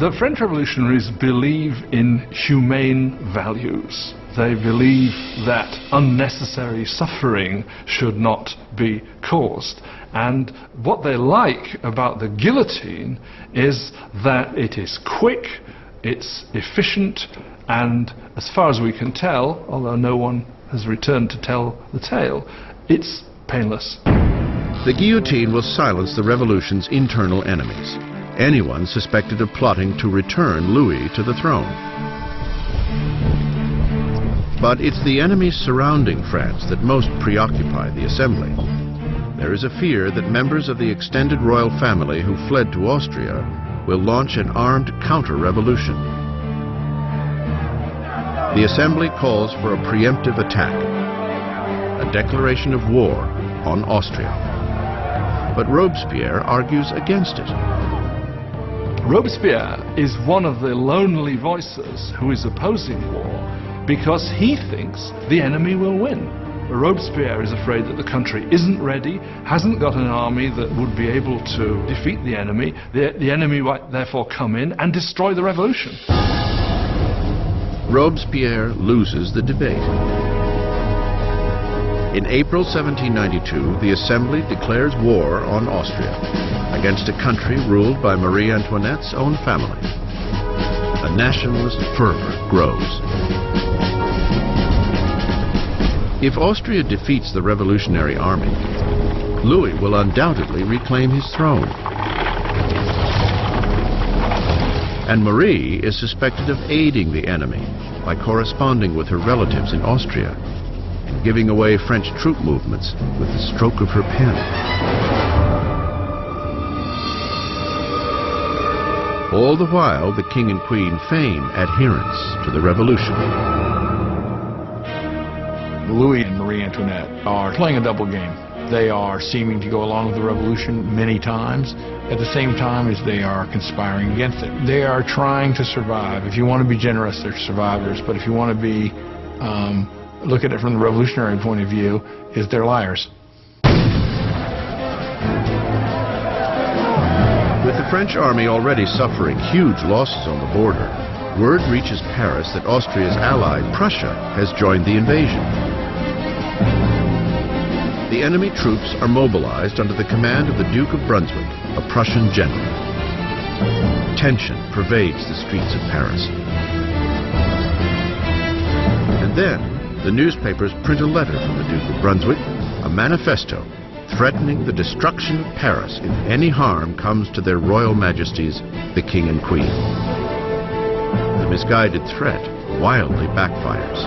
The French revolutionaries believe in humane values. They believe that unnecessary suffering should not be caused. And what they like about the guillotine is that it is quick, it's efficient, and as far as we can tell, although no one has returned to tell the tale, it's painless. The guillotine will silence the revolution's internal enemies, anyone suspected of plotting to return Louis to the throne. But it's the enemies surrounding France that most preoccupy the assembly. There is a fear that members of the extended royal family who fled to Austria will launch an armed counter-revolution. The assembly calls for a preemptive attack, a declaration of war on Austria. But Robespierre argues against it. Robespierre is one of the lonely voices who is opposing war because he thinks the enemy will win. Robespierre is afraid that the country isn't ready, hasn't got an army that would be able to defeat the enemy. The enemy might therefore come in and destroy the revolution. Robespierre loses the debate. In April 1792, the Assembly declares war on Austria against a country ruled by Marie Antoinette's own family. A nationalist fervor grows. If Austria defeats the revolutionary army, Louis will undoubtedly reclaim his throne. And Marie is suspected of aiding the enemy by corresponding with her relatives in Austria and giving away French troop movements with the stroke of her pen. All the while, the king and queen feign adherence to the revolution. Louis and Marie Antoinette are playing a double game. They are seeming to go along with the revolution many times at the same time as they are conspiring against it. They are trying to survive. If you want to be generous, they're survivors. But if you want to be, look at it from the revolutionary point of view, is they're liars. With the French army already suffering huge losses on the border, word reaches Paris that Austria's ally, Prussia, has joined the invasion. The enemy troops are mobilized under the command of the Duke of Brunswick, a Prussian general. Tension pervades the streets of Paris. And then, the newspapers print a letter from the Duke of Brunswick, a manifesto threatening the destruction of Paris if any harm comes to their royal majesties, the King and Queen. The misguided threat wildly backfires.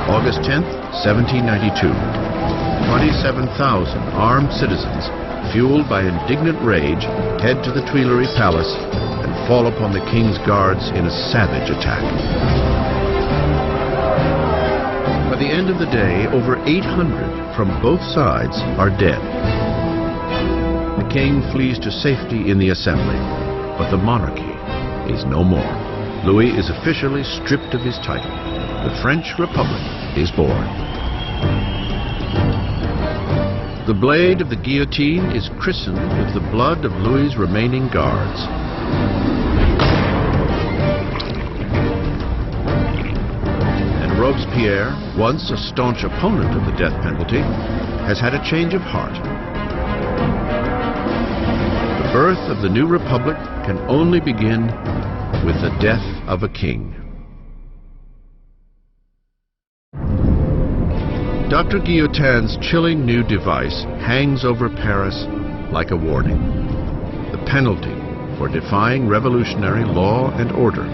August 10th, 1792. 27,000 armed citizens, fueled by indignant rage, head to the Tuileries Palace and fall upon the king's guards in a savage attack. By the end of the day, over 800 from both sides are dead. The king flees to safety in the assembly, but the monarchy is no more. Louis is officially stripped of his title. The French Republic is born. The blade of the guillotine is christened with the blood of Louis's remaining guards. And Robespierre, once a staunch opponent of the death penalty, has had a change of heart. The birth of the new republic can only begin with the death of a king. Dr. Guillotin's chilling new device hangs over Paris like a warning. The penalty for defying revolutionary law and order.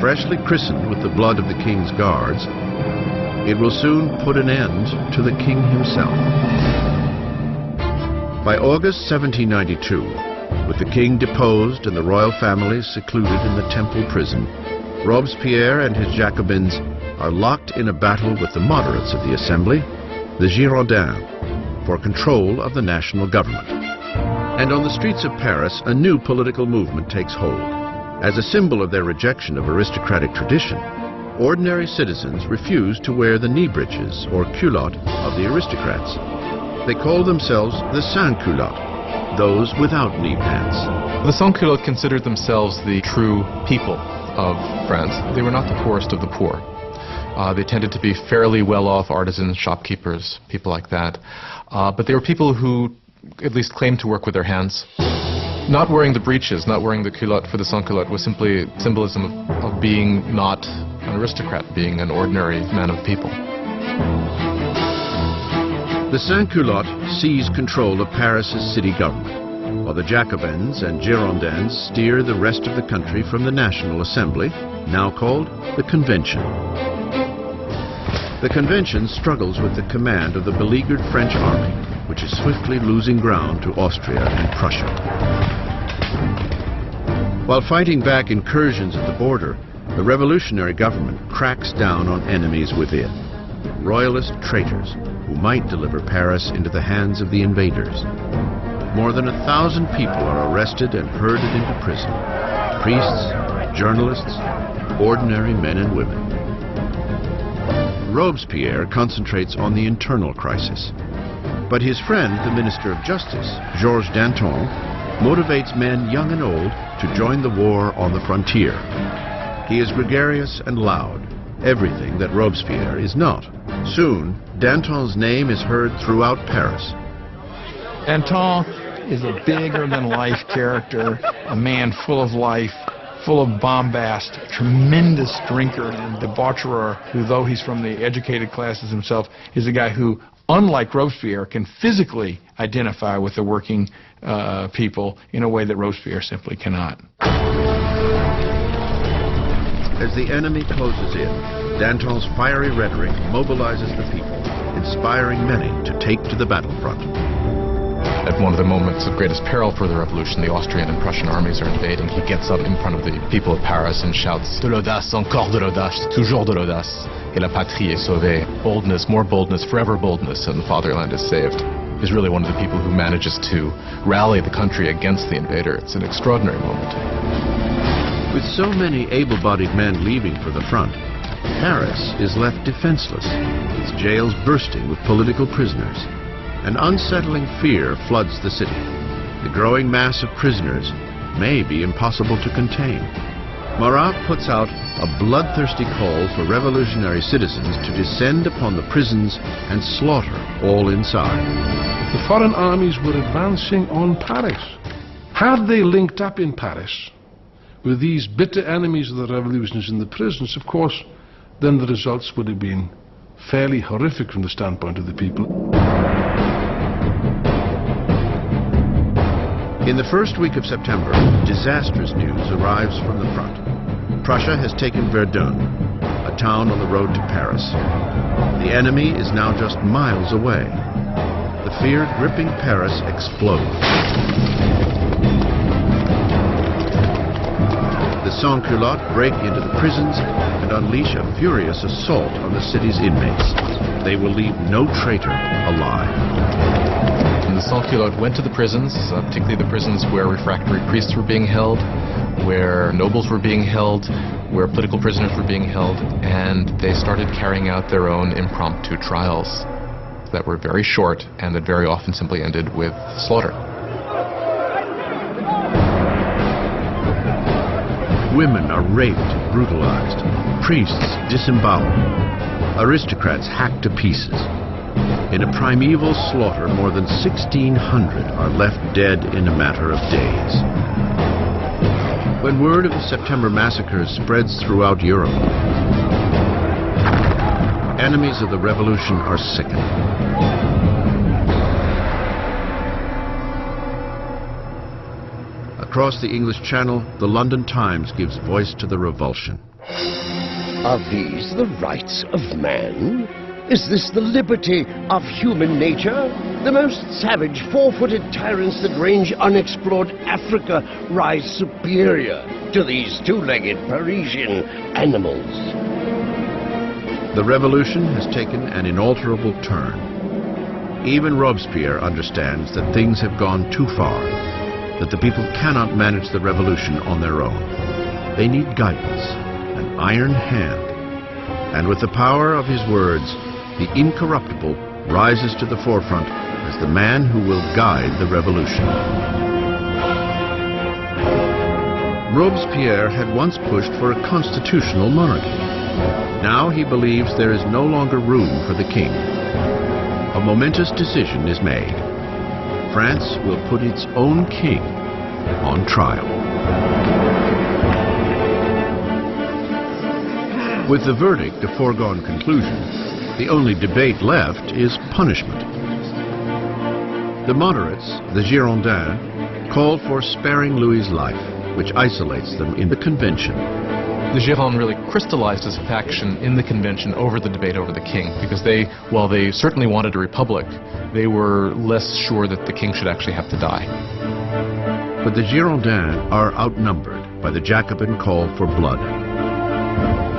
Freshly christened with the blood of the king's guards, it will soon put an end to the king himself. By August 1792, with the king deposed and the royal family secluded in the Temple prison, Robespierre and his Jacobins are locked in a battle with the moderates of the Assembly, the Girondins, for control of the national government. And on the streets of Paris, a new political movement takes hold. As a symbol of their rejection of aristocratic tradition, ordinary citizens refuse to wear the knee breeches or culotte of the aristocrats. They call themselves the sans-culottes, those without knee pants. The sans-culottes considered themselves the true people of France. They were not the poorest of the poor. They tended to be fairly well-off artisans, shopkeepers, people like that. But they were people who at least claimed to work with their hands. Not wearing the breeches, not wearing the culotte for the sans-culotte was simply symbolism of being not an aristocrat, being an ordinary man of the people. The sans-culottes seize control of Paris's city government, while the Jacobins and Girondins steer the rest of the country from the National Assembly, now called the Convention. The Convention struggles with the command of the beleaguered French army, which is swiftly losing ground to Austria and Prussia. While fighting back incursions at the border, the revolutionary government cracks down on enemies within, royalist traitors who might deliver Paris into the hands of the invaders. More than 1,000 people are arrested and herded into prison. Priests, journalists, ordinary men and women. Robespierre concentrates on the internal crisis. But his friend, the Minister of Justice, Georges Danton, motivates men young and old to join the war on the frontier. He is gregarious and loud, everything that Robespierre is not. Soon, Danton's name is heard throughout Paris. Danton is a bigger-than-life character, a man full of life, full of bombast, tremendous drinker and debaucherer, who, though he's from the educated classes himself, is a guy who, unlike Robespierre, can physically identify with the working people in a way that Robespierre simply cannot. As the enemy closes in, Danton's fiery rhetoric mobilizes the people, inspiring many to take to the battlefront. At one of the moments of greatest peril for the revolution, the Austrian and Prussian armies are invading. He gets up in front of the people of Paris and shouts, "De l'audace, encore de l'audace, toujours de l'audace, et la patrie est sauvée." Boldness, more boldness, forever boldness, and the fatherland is saved. He's really one of the people who manages to rally the country against the invader. It's an extraordinary moment. With so many able-bodied men leaving for the front, Paris is left defenseless, its jails bursting with political prisoners. An unsettling fear floods the city. The growing mass of prisoners may be impossible to contain. Marat puts out a bloodthirsty call for revolutionary citizens to descend upon the prisons and slaughter all inside. The foreign armies were advancing on Paris. Had they linked up in Paris with these bitter enemies of the revolutionaries in the prisons, of course, then the results would have been fairly horrific from the standpoint of the people. In the first week of September, disastrous news arrives from the front. Prussia has taken Verdun, a town on the road to Paris. The enemy is now just miles away. The fear gripping Paris explodes. The sans-culottes break into the prisons and unleash a furious assault on the city's inmates. They will leave no traitor alive. And the sans-culottes went to the prisons, particularly the prisons where refractory priests were being held, where nobles were being held, where political prisoners were being held, and they started carrying out their own impromptu trials that were very short and that very often simply ended with slaughter. Women are raped and brutalized, priests disemboweled, aristocrats hacked to pieces. In a primeval slaughter, more than 1,600 are left dead in a matter of days. When word of the September massacres spreads throughout Europe, enemies of the revolution are sickened. Across the English Channel, the London Times gives voice to the revulsion. Are these the rights of man? Is this the liberty of human nature? The most savage, four-footed tyrants that range unexplored Africa rise superior to these two-legged Parisian animals. The revolution has taken an inalterable turn. Even Robespierre understands that things have gone too far, that the people cannot manage the revolution on their own. They need guidance, an iron hand. And with the power of his words, the incorruptible rises to the forefront as the man who will guide the revolution. Robespierre had once pushed for a constitutional monarchy. Now he believes there is no longer room for the king. A momentous decision is made. France will put its own king on trial. With the verdict a foregone conclusion, the only debate left is punishment. The moderates, the Girondins, called for sparing Louis's life, which isolates them in the convention. The Girondins really crystallized as a faction in the convention over the debate over the king, because while they certainly wanted a republic, they were less sure that the king should actually have to die. But the Girondins are outnumbered by the Jacobin call for blood.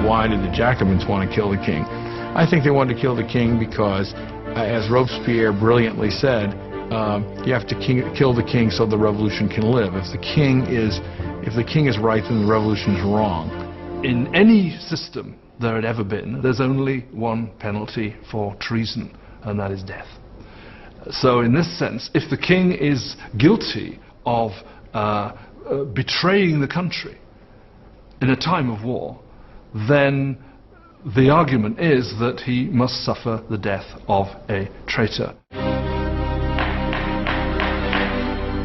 Why did the Jacobins want to kill the king? I think they wanted to kill the king because, as Robespierre brilliantly said, you have to kill the king so the revolution can live. If the king is right, then the revolution is wrong. In any system there had ever been, there's only one penalty for treason, and that is death. So in this sense, if the king is guilty of betraying the country in a time of war, then the argument is that he must suffer the death of a traitor.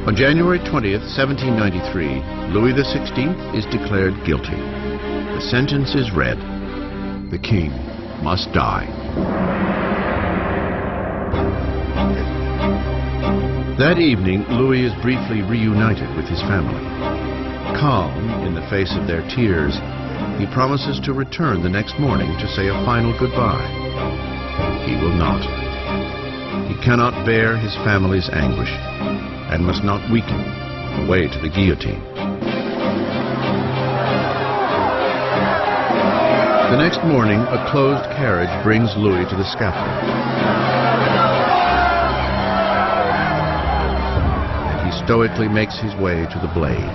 On January 20th, 1793, Louis XVI is declared guilty. The sentence is read. The king must die. That evening, Louis is briefly reunited with his family. Calm in the face of their tears, he promises to return the next morning to say a final goodbye. He will not. He cannot bear his family's anguish and must not weaken on the way to the guillotine. The next morning, a closed carriage brings Louis to the scaffold. And he stoically makes his way to the blade.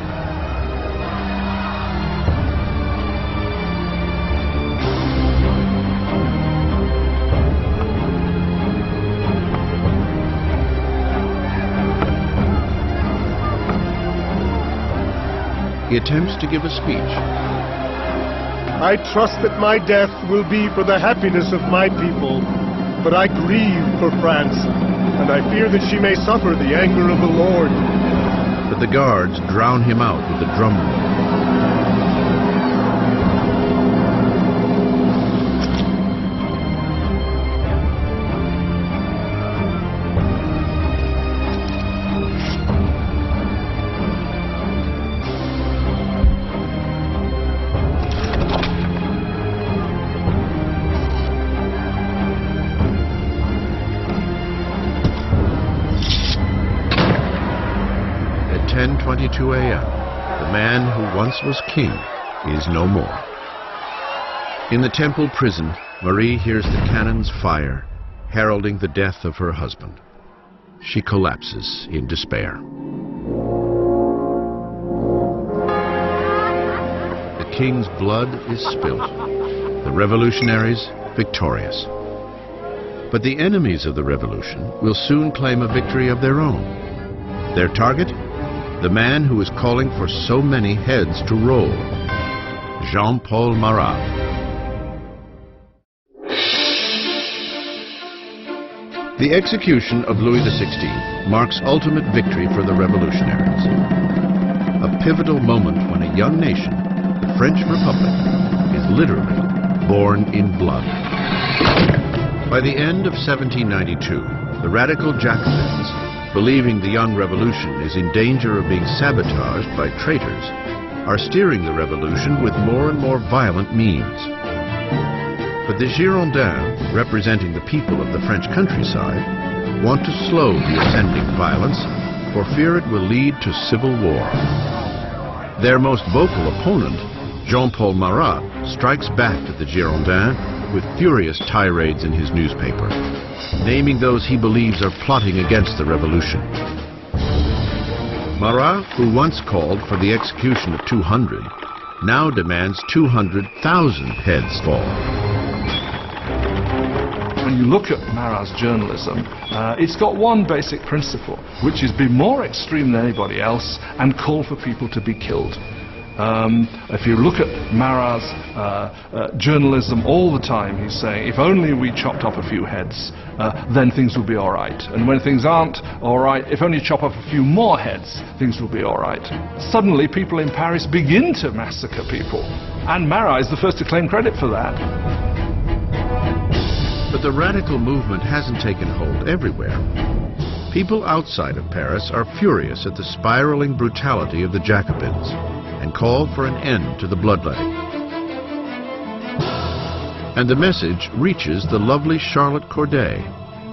He attempts to give a speech. I trust that my death will be for the happiness of my people, but I grieve for France, and I fear that she may suffer the anger of the Lord. But the guards drown him out with a drum roll. At 10:22 a.m., the man who once was king is no more. In the temple prison, Marie hears the cannons fire, heralding the death of her husband. She collapses in despair. The king's blood is spilt, the revolutionaries victorious. But the enemies of the revolution will soon claim a victory of their own. Their target? The man who is calling for so many heads to roll, Jean-Paul Marat. The execution of Louis XVI marks ultimate victory for the revolutionaries. A pivotal moment when a young nation, the French Republic, is literally born in blood. By the end of 1792, the radical Jacobins, believing the young revolution is in danger of being sabotaged by traitors, are steering the revolution with more and more violent means. But the Girondins, representing the people of the French countryside, want to slow the ascending violence for fear it will lead to civil war. Their most vocal opponent, Jean-Paul Marat, strikes back at the Girondins with furious tirades in his newspaper, naming those he believes are plotting against the revolution. Marat, who once called for the execution of 200, now demands 200,000 heads fall. When you look at Marat's journalism, it's got one basic principle, which is be more extreme than anybody else and call for people to be killed. If you look at Marat's journalism all the time, he's saying, if only we chopped off a few heads, then things will be all right. And when things aren't all right, if only you chop off a few more heads, things will be all right. Suddenly, people in Paris begin to massacre people. And Marat is the first to claim credit for that. But the radical movement hasn't taken hold everywhere. People outside of Paris are furious at the spiraling brutality of the Jacobins and call for an end to the bloodletting. And the message reaches the lovely Charlotte Corday,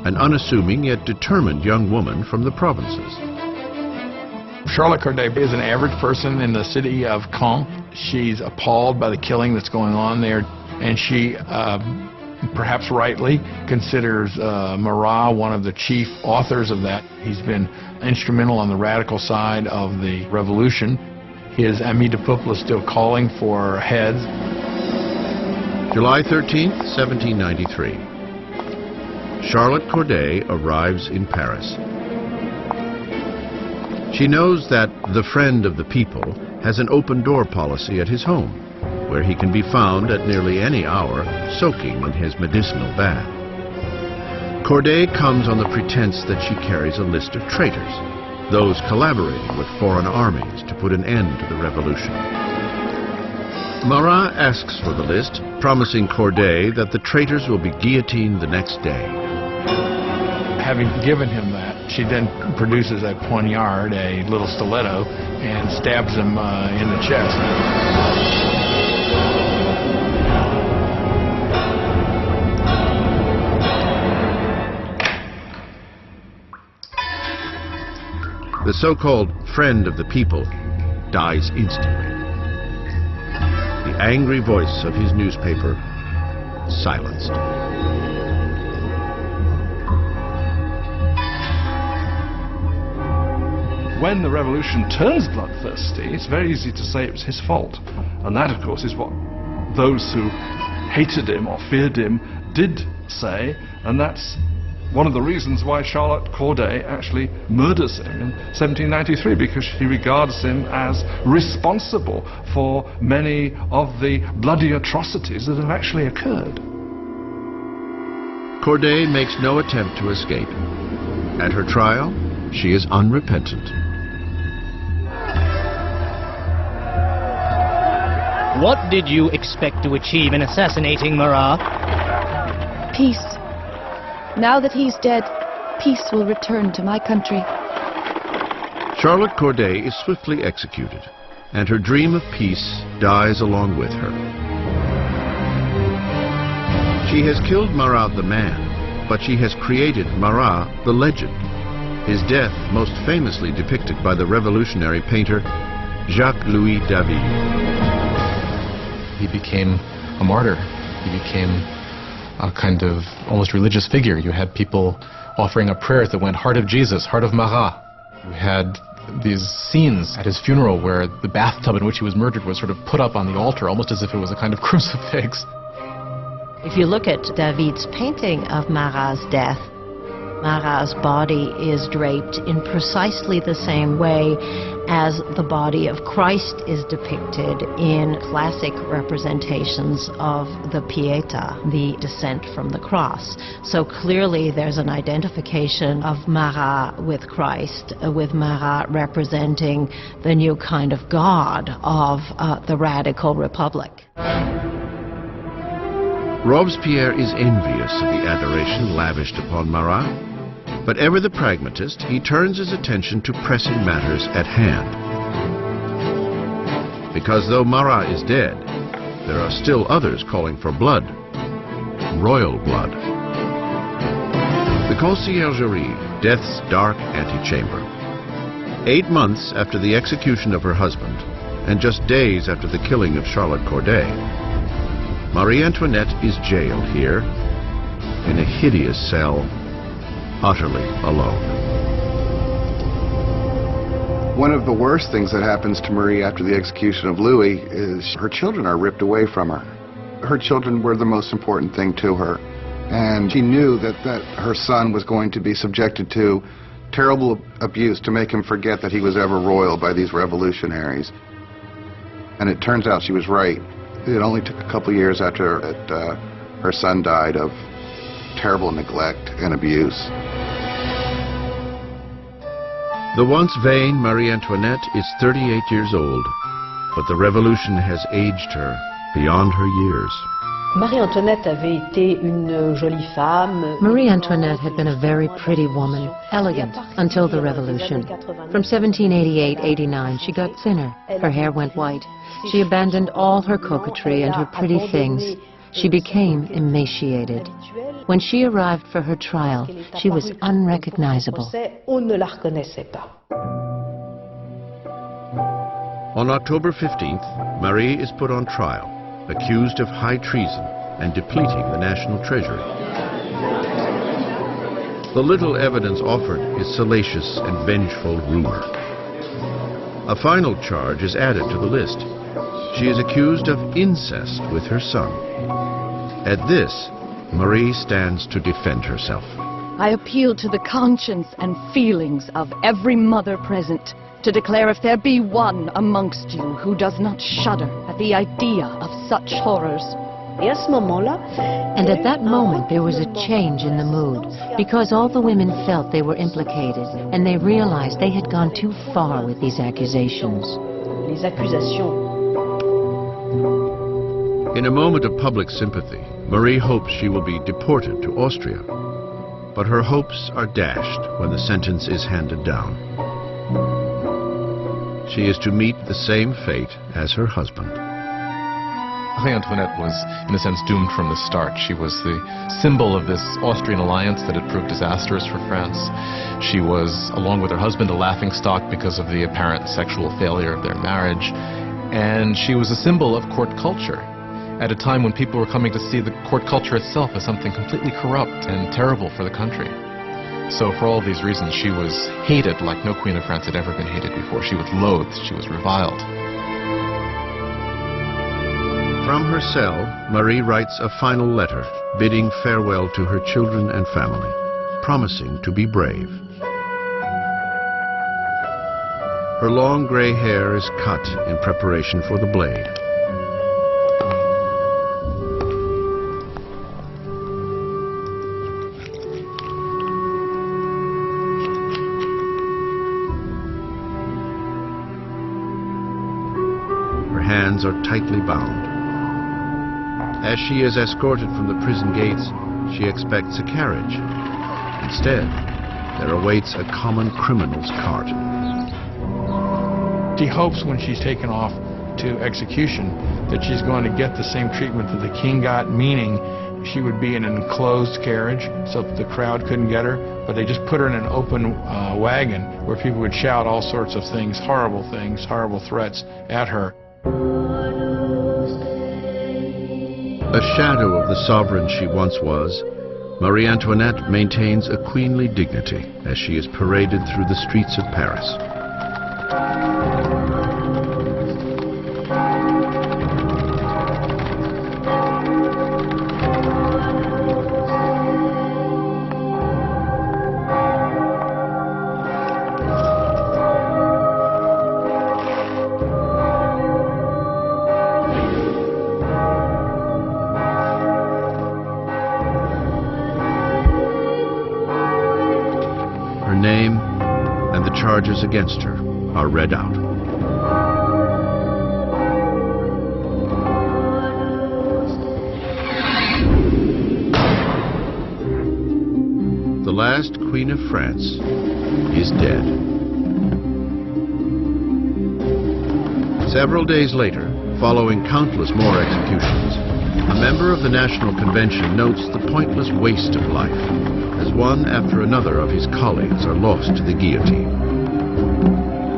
an unassuming yet determined young woman from the provinces. Charlotte Corday is an average person in the city of Caen. She's appalled by the killing that's going on there, and she, perhaps rightly, considers Marat one of the chief authors of that. He's been instrumental on the radical side of the revolution. His Ami de Peuple is still calling for heads. July 13th, 1793. Charlotte Corday arrives in Paris. She knows that the friend of the people has an open-door policy at his home, where he can be found at nearly any hour soaking in his medicinal bath. Corday comes on the pretense that she carries a list of traitors, those collaborating with foreign armies to put an end to the revolution. Marat asks for the list, promising Corday that the traitors will be guillotined the next day. Having given him that, she then produces a poignard, a little stiletto, and stabs him in the chest. The so-called friend of the people dies instantly. The angry voice of his newspaper silenced. When the revolution turns bloodthirsty, it's very easy to say it was his fault. And that, of course, is what those who hated him or feared him did say, and that's one of the reasons why Charlotte Corday actually murders him in 1793, because she regards him as responsible for many of the bloody atrocities that have actually occurred. Corday makes no attempt to escape. At her trial, she is unrepentant. What did you expect to achieve in assassinating Marat? Peace. Now that he's dead, peace will return to my country. Charlotte Corday is swiftly executed, and her dream of peace dies along with her. She has killed Marat the man, but she has created Marat the legend, his death most famously depicted by the revolutionary painter Jacques-Louis David. He became a martyr. He became a kind of almost religious figure. You had people offering up prayers that went, "Heart of Jesus, Heart of Marat." You had these scenes at his funeral where the bathtub in which he was murdered was sort of put up on the altar, almost as if it was a kind of crucifix. If you look at David's painting of Marat's death, Marat's body is draped in precisely the same way as the body of Christ is depicted in classic representations of the Pietà, the descent from the cross. So clearly there's an identification of Marat with Christ, with Marat representing the new kind of God of the radical republic. Robespierre is envious of the adoration lavished upon Marat, but ever the pragmatist, he turns his attention to pressing matters at hand. Because though Marat is dead, there are still others calling for blood, royal blood. The Conciergerie, death's dark antechamber. 8 months after the execution of her husband, and just days after the killing of Charlotte Corday, Marie Antoinette is jailed here, in a hideous cell, utterly alone. One of the worst things that happens to Marie after the execution of Louis is her children are ripped away from her. Her children were the most important thing to her, and she knew that her son was going to be subjected to terrible abuse to make him forget that he was ever royal by these revolutionaries. And it turns out she was right. It only took a couple years after her son died of terrible neglect and abuse. The once vain Marie Antoinette is 38 years old, but the revolution has aged her beyond her years. Marie Antoinette avait été une jolie femme. Marie Antoinette had been a very pretty woman, elegant, until the revolution. From 1788-89, she got thinner. Her hair went white. She abandoned all her coquetry and her pretty things. She became emaciated. When she arrived for her trial, she was unrecognizable. On October 15th, Marie is put on trial, accused of high treason and depleting the national treasury. The little evidence offered is salacious and vengeful rumor. A final charge is added to the list. She is accused of incest with her son. At this, Marie stands to defend herself. I appeal to the conscience and feelings of every mother present to declare if there be one amongst you who does not shudder at the idea of such horrors. And at that moment there was a change in the mood, because all the women felt they were implicated, and they realized they had gone too far with these accusations. In a moment of public sympathy, Marie hopes she will be deported to Austria. But her hopes are dashed when the sentence is handed down. She is to meet the same fate as her husband. Marie Antoinette was, in a sense, doomed from the start. She was the symbol of this Austrian alliance that had proved disastrous for France. She was, along with her husband, a laughingstock because of the apparent sexual failure of their marriage. And she was a symbol of court culture at a time when people were coming to see the court culture itself as something completely corrupt and terrible for the country. So for all these reasons, she was hated like no queen of France had ever been hated before. She was loathed, she was reviled. From her cell, Marie writes a final letter, bidding farewell to her children and family, promising to be brave. Her long gray hair is cut in preparation for the blade. Her hands are tightly bound. As she is escorted from the prison gates, she expects a carriage. Instead, there awaits a common criminal's cart. She hopes when she's taken off to execution that she's going to get the same treatment that the king got, meaning she would be in an enclosed carriage so that the crowd couldn't get her, but they just put her in an open wagon where people would shout all sorts of things, horrible threats at her. A shadow of the sovereign she once was, Marie Antoinette maintains a queenly dignity as she is paraded through the streets of Paris. Her name and the charges against her are read out. last Queen of France is dead. Several days later, following countless more executions, a member of the National Convention notes the pointless waste of life as one after another of his colleagues are lost to the guillotine.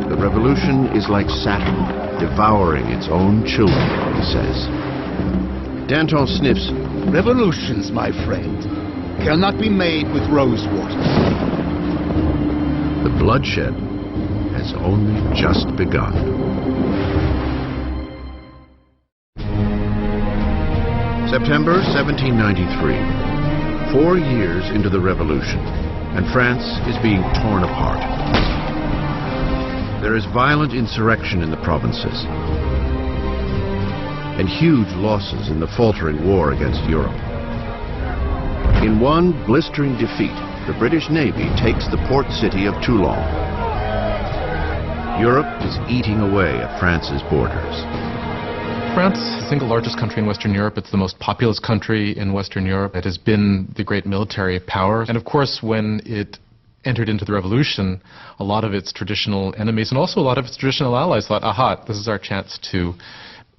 The revolution is like Saturn, devouring its own children, he says. Danton sniffs. Revolutions, my friend, cannot be made with rose water. The bloodshed has only just begun. September 1793. 4 years into the revolution, and France is being torn apart. There is violent insurrection in the provinces, and huge losses in the faltering war against Europe. In one blistering defeat, the British Navy takes the port city of Toulon. Europe is eating away at France's borders. France is the single largest country in Western Europe. It's the most populous country in Western Europe. It has been the great military power. And of course, when it entered into the revolution, a lot of its traditional enemies and also a lot of its traditional allies thought, aha, this is our chance to,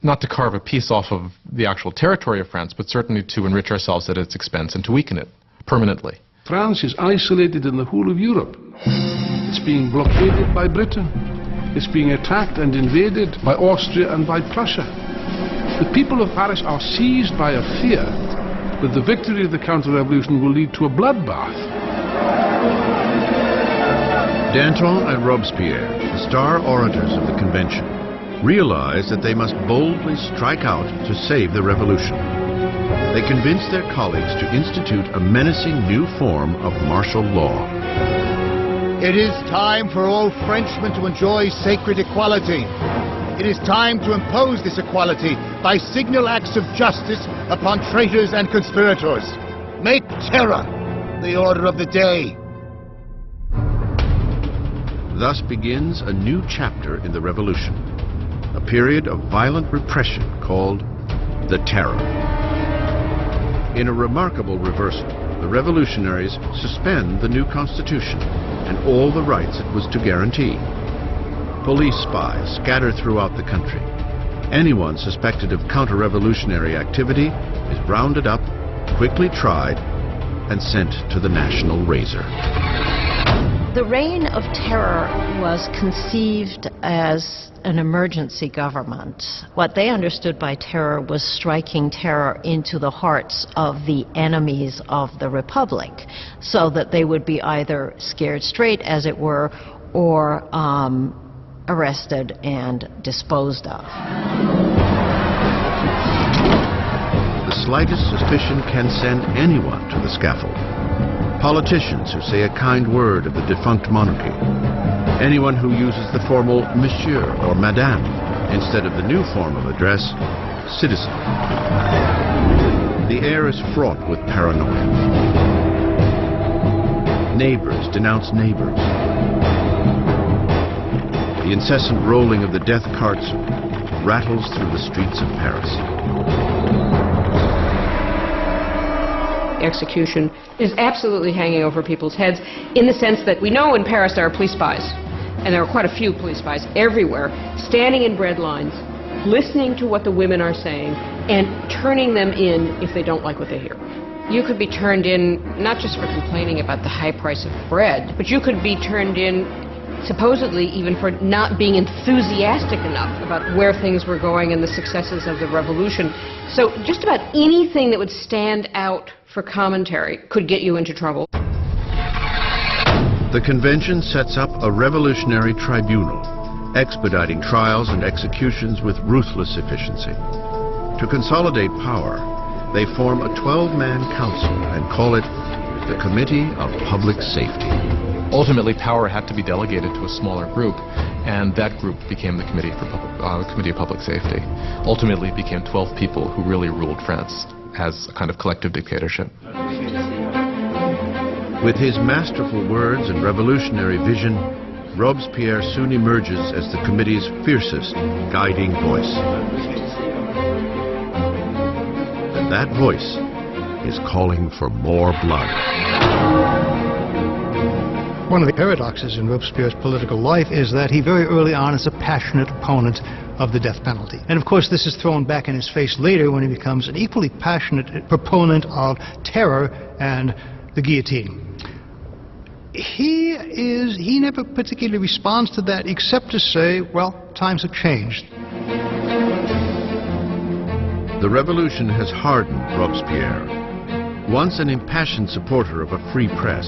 not to carve a piece off of the actual territory of France, but certainly to enrich ourselves at its expense and to weaken it permanently. France is isolated in the whole of Europe. It's being blockaded by Britain. It's being attacked and invaded by Austria and by Prussia. The people of Paris are seized by a fear that the victory of the counter-revolution will lead to a bloodbath. Danton and Robespierre, the star orators of the convention, realize that they must boldly strike out to save the revolution. They convince their colleagues to institute a menacing new form of martial law. It is time for all Frenchmen to enjoy sacred equality. It is time to impose this equality by signal acts of justice upon traitors and conspirators. Make terror the order of the day. Thus begins a new chapter in the revolution, a period of violent repression called the Terror. In a remarkable reversal, the revolutionaries suspend the new constitution and all the rights it was to guarantee. Police spies scatter throughout the country. Anyone suspected of counter-revolutionary activity is rounded up, quickly tried, and sent to the national razor. The Reign of Terror was conceived as an emergency government. What they understood by terror was striking terror into the hearts of the enemies of the Republic, so that they would be either scared straight, as it were, or arrested and disposed of. The slightest suspicion can send anyone to the scaffold. Politicians who say a kind word of the defunct monarchy. Anyone who uses the formal monsieur or madame instead of the new form of address, citizen. The air is fraught with paranoia. Neighbors denounce neighbors. The incessant rolling of the death carts rattles through the streets of Paris. Execution is absolutely hanging over people's heads, in the sense that we know in Paris there are police spies, and there are quite a few police spies everywhere, standing in bread lines, listening to what the women are saying, and turning them in if they don't like what they hear. You could be turned in not just for complaining about the high price of bread, but you could be turned in supposedly even for not being enthusiastic enough about where things were going and the successes of the revolution. So just about anything that would stand out for commentary could get you into trouble. The convention sets up a revolutionary tribunal, expediting trials and executions with ruthless efficiency. To consolidate power, they form a 12-man council and call it the Committee of Public Safety. Ultimately, power had to be delegated to a smaller group, and that group became the Committee of Public Safety. Ultimately, it became 12 people who really ruled France as a kind of collective dictatorship. With his masterful words and revolutionary vision, Robespierre soon emerges as the committee's fiercest guiding voice. And that voice is calling for more blood. One of the paradoxes in Robespierre's political life is that he very early on is a passionate opponent of the death penalty. And of course this is thrown back in his face later when he becomes an equally passionate proponent of terror and the guillotine. He never particularly responds to that except to say, well, times have changed. The revolution has hardened Robespierre. Once an impassioned supporter of a free press,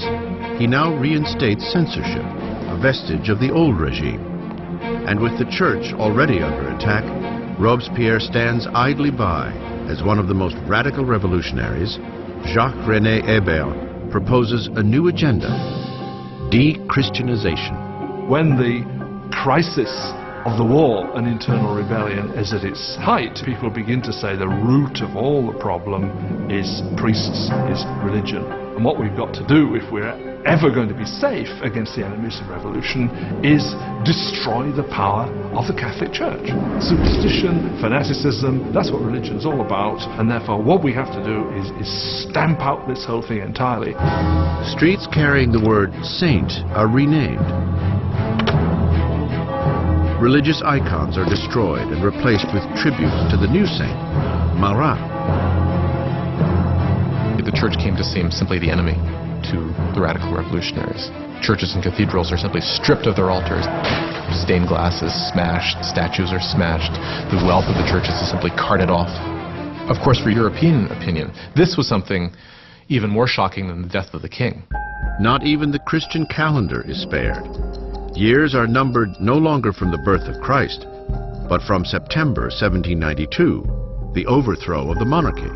he now reinstates censorship, a vestige of the old regime. And with the church already under attack, Robespierre stands idly by as one of the most radical revolutionaries. Jacques-René Hébert proposes a new agenda: de-Christianization. When the crisis of the war and internal rebellion is at its height, people begin to say the root of all the problem is priests, is religion. And what we've got to do, if we're ever going to be safe against the enemies of revolution, is destroy the power of the Catholic Church. Superstition, fanaticism, that's what religion's all about, and therefore what we have to do is stamp out this whole thing entirely. Streets carrying the word saint are renamed. Religious icons are destroyed and replaced with tributes to the new saint, Marat. The church came to seem simply the enemy to the radical revolutionaries. Churches and cathedrals are simply stripped of their altars. Stained glass is smashed, statues are smashed, the wealth of the churches is simply carted off. Of course, for European opinion, this was something even more shocking than the death of the king. Not even the Christian calendar is spared. Years are numbered no longer from the birth of Christ, but from September 1792, the overthrow of the monarchy.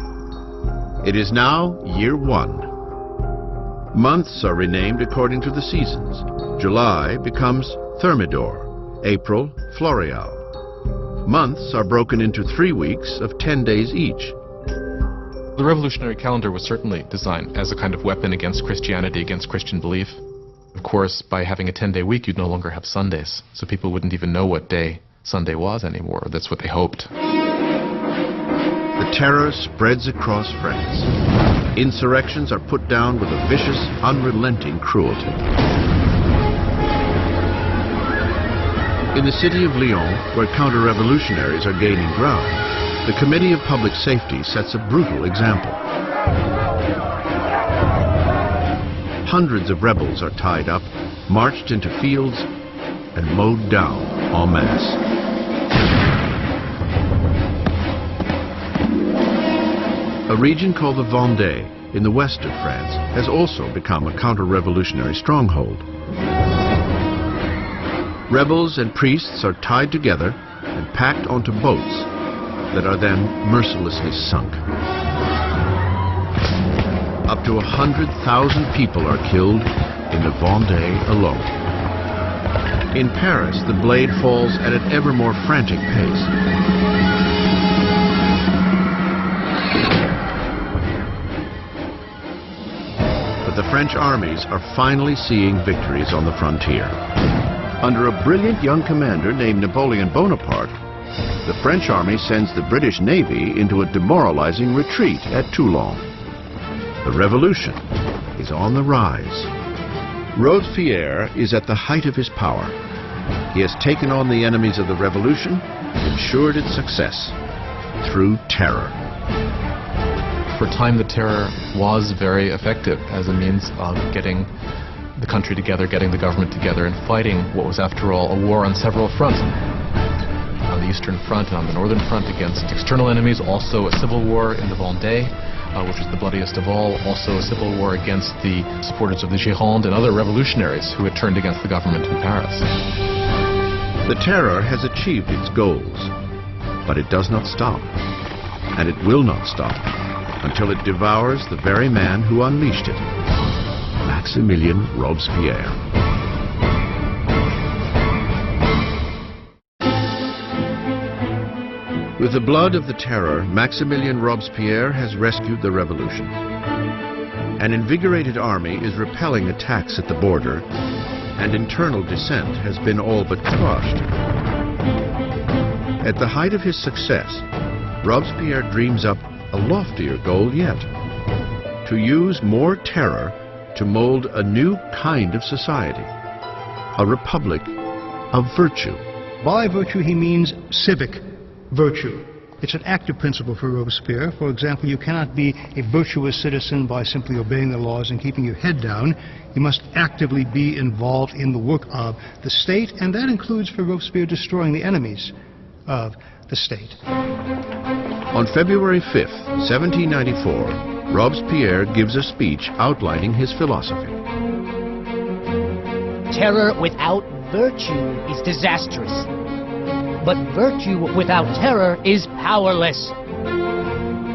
It is now year 1. Months are renamed according to the seasons. July becomes Thermidor, April, Floreal. Months are broken into 3 weeks of 10 days each. The revolutionary calendar was certainly designed as a kind of weapon against Christianity, against Christian belief. Of course, by having a 10-day week, you'd no longer have Sundays, so people wouldn't even know what day Sunday was anymore. That's what they hoped. The terror spreads across France. Insurrections are put down with a vicious, unrelenting cruelty. In the city of Lyon, where counter-revolutionaries are gaining ground, the Committee of Public Safety sets a brutal example. Hundreds of rebels are tied up, marched into fields, and mowed down en masse. A region called the Vendée, in the west of France, has also become a counter-revolutionary stronghold. Rebels and priests are tied together and packed onto boats that are then mercilessly sunk. Up to 100,000 people are killed in the Vendée alone. In Paris, the blade falls at an ever more frantic pace. But the French armies are finally seeing victories on the frontier. Under a brilliant young commander named Napoleon Bonaparte, the French army sends the British Navy into a demoralizing retreat at Toulon. The revolution is on the rise. Robespierre is at the height of his power. He has taken on the enemies of the revolution and ensured its success through terror. For a time, the terror was very effective as a means of getting the country together, getting the government together, and fighting what was, after all, a war on several fronts. On the Eastern Front and on the Northern Front against external enemies, also a civil war in the Vendée, which was the bloodiest of all, also a civil war against the supporters of the Gironde and other revolutionaries who had turned against the government in Paris. The terror has achieved its goals, but it does not stop, and it will not stop until it devours the very man who unleashed it, Maximilien Robespierre. With the blood of the terror, Maximilien Robespierre has rescued the revolution. An invigorated army is repelling attacks at the border, and internal dissent has been all but crushed. At the height of his success, Robespierre dreams up a loftier goal yet: to use more terror to mold a new kind of society, a republic of virtue. By virtue, he means civic virtue. It's an active principle for Robespierre. For example, you cannot be a virtuous citizen by simply obeying the laws and keeping your head down. You must actively be involved in the work of the state, and that includes for Robespierre destroying the enemies of the state. On February 5th, 1794, Robespierre gives a speech outlining his philosophy. Terror without virtue is disastrous. But virtue without terror is powerless.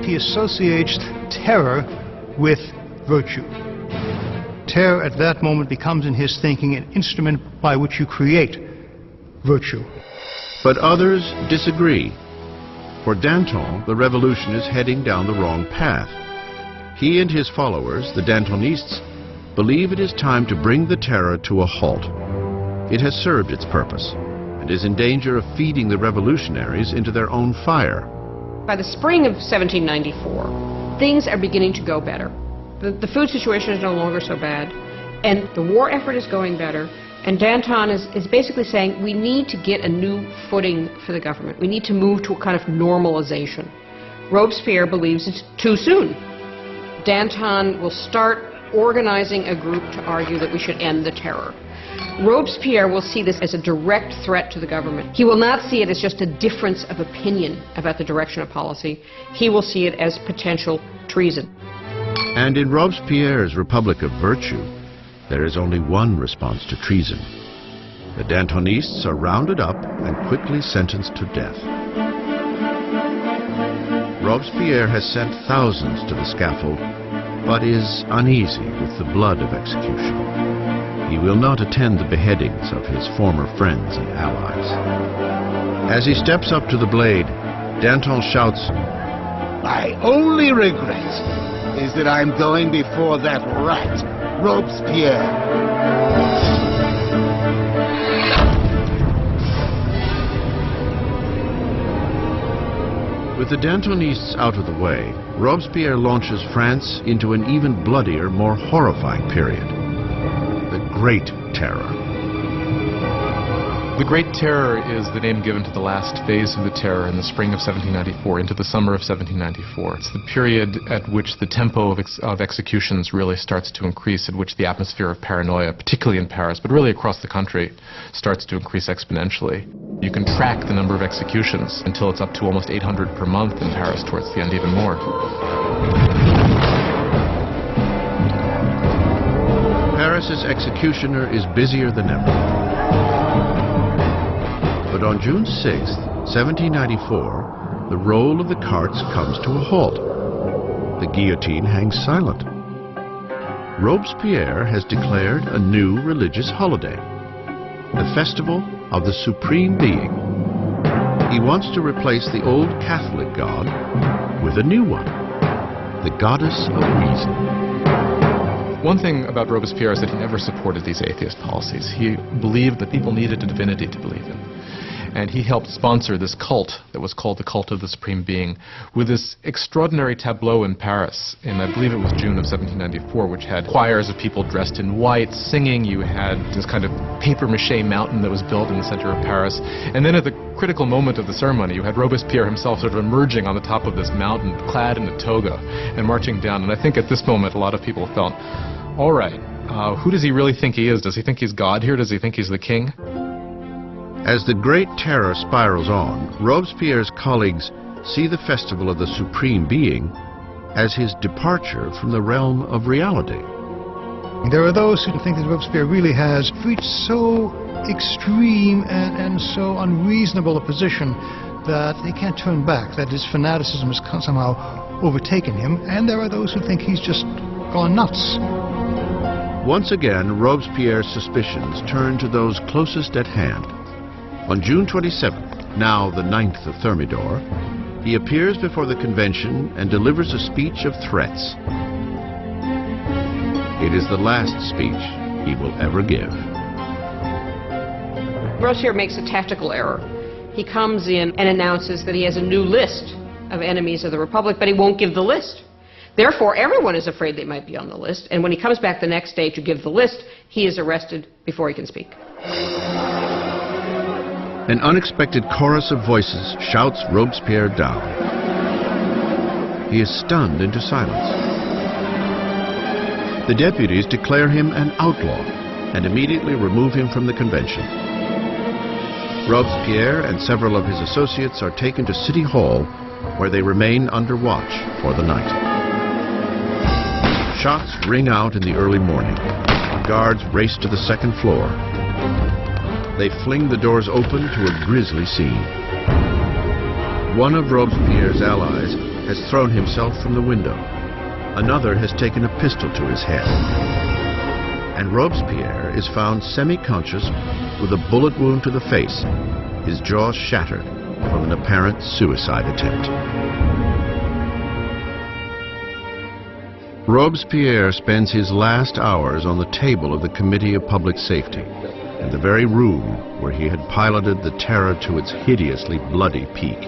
He associates terror with virtue. Terror at that moment becomes in his thinking an instrument by which you create virtue. But others disagree. For Danton, the revolution is heading down the wrong path. He and his followers, the Dantonists, believe it is time to bring the terror to a halt. It has served its purpose and is in danger of feeding the revolutionaries into their own fire. By the spring of 1794, things are beginning to go better. The food situation is no longer so bad, and the war effort is going better, and Danton is basically saying we need to get a new footing for the government. We need to move to a kind of normalization. Robespierre believes it's too soon. Danton will start organizing a group to argue that we should end the terror. Robespierre will see this as a direct threat to the government. He will not see it as just a difference of opinion about the direction of policy. He will see it as potential treason. And in Robespierre's Republic of Virtue, there is only one response to treason. The Dantonists are rounded up and quickly sentenced to death. Robespierre has sent thousands to the scaffold, but is uneasy with the blood of execution. He will not attend the beheadings of his former friends and allies. As he steps up to the blade, Danton shouts, "My only regret is that I'm going before that rat, Robespierre." With the Dantonists out of the way, Robespierre launches France into an even bloodier, more horrifying period. The Great Terror. The Great Terror is the name given to the last phase of the terror in the spring of 1794 into the summer of 1794. It's the period at which the tempo of executions really starts to increase, at which the atmosphere of paranoia, particularly in Paris, but really across the country, starts to increase exponentially. You can track the number of executions until it's up to almost 800 per month in Paris, towards the end even more. Paris's executioner is busier than ever. But on June 6, 1794, the roll of the carts comes to a halt. The guillotine hangs silent. Robespierre has declared a new religious holiday, the Festival of the Supreme Being. He wants to replace the old Catholic god with a new one, the goddess of reason. One thing about Robespierre is that he never supported these atheist policies. He believed that people needed a divinity to believe in. And he helped sponsor this cult that was called the Cult of the Supreme Being, with this extraordinary tableau in Paris in, I believe it was June of 1794, which had choirs of people dressed in white singing. You had this kind of papier-mâché mountain that was built in the center of Paris. And then at the critical moment of the ceremony, you had Robespierre himself sort of emerging on the top of this mountain, clad in a toga, and marching down. And I think at this moment, a lot of people felt, all right, who does he really think he is? Does he think he's God here? Does he think he's the king? As the Great Terror spirals on, Robespierre's colleagues see the Festival of the Supreme Being as his departure from the realm of reality. There are those who think that Robespierre really has reached so extreme and so unreasonable a position that they can't turn back, that his fanaticism has somehow overtaken him, and there are those who think he's just gone nuts. Once again, Robespierre's suspicions turn to those closest at hand. On June 27th, now the 9th of Thermidor, he appears before the convention and delivers a speech of threats. It is the last speech he will ever give. Robespierre makes a tactical error. He comes in and announces that he has a new list of enemies of the Republic, but he won't give the list. Therefore, everyone is afraid they might be on the list, and when he comes back the next day to give the list, he is arrested before he can speak. An unexpected chorus of voices shouts Robespierre down. He is stunned into silence. The deputies declare him an outlaw and immediately remove him from the convention. Robespierre and several of his associates are taken to City Hall, where they remain under watch for the night. Shots ring out in the early morning. Guards race to the second floor. They fling the doors open to a grisly scene. One of Robespierre's allies has thrown himself from the window. Another has taken a pistol to his head. And Robespierre is found semi-conscious with a bullet wound to the face, his jaw shattered from an apparent suicide attempt. Robespierre spends his last hours on the table of the Committee of Public Safety, in the very room where he had piloted the terror to its hideously bloody peak.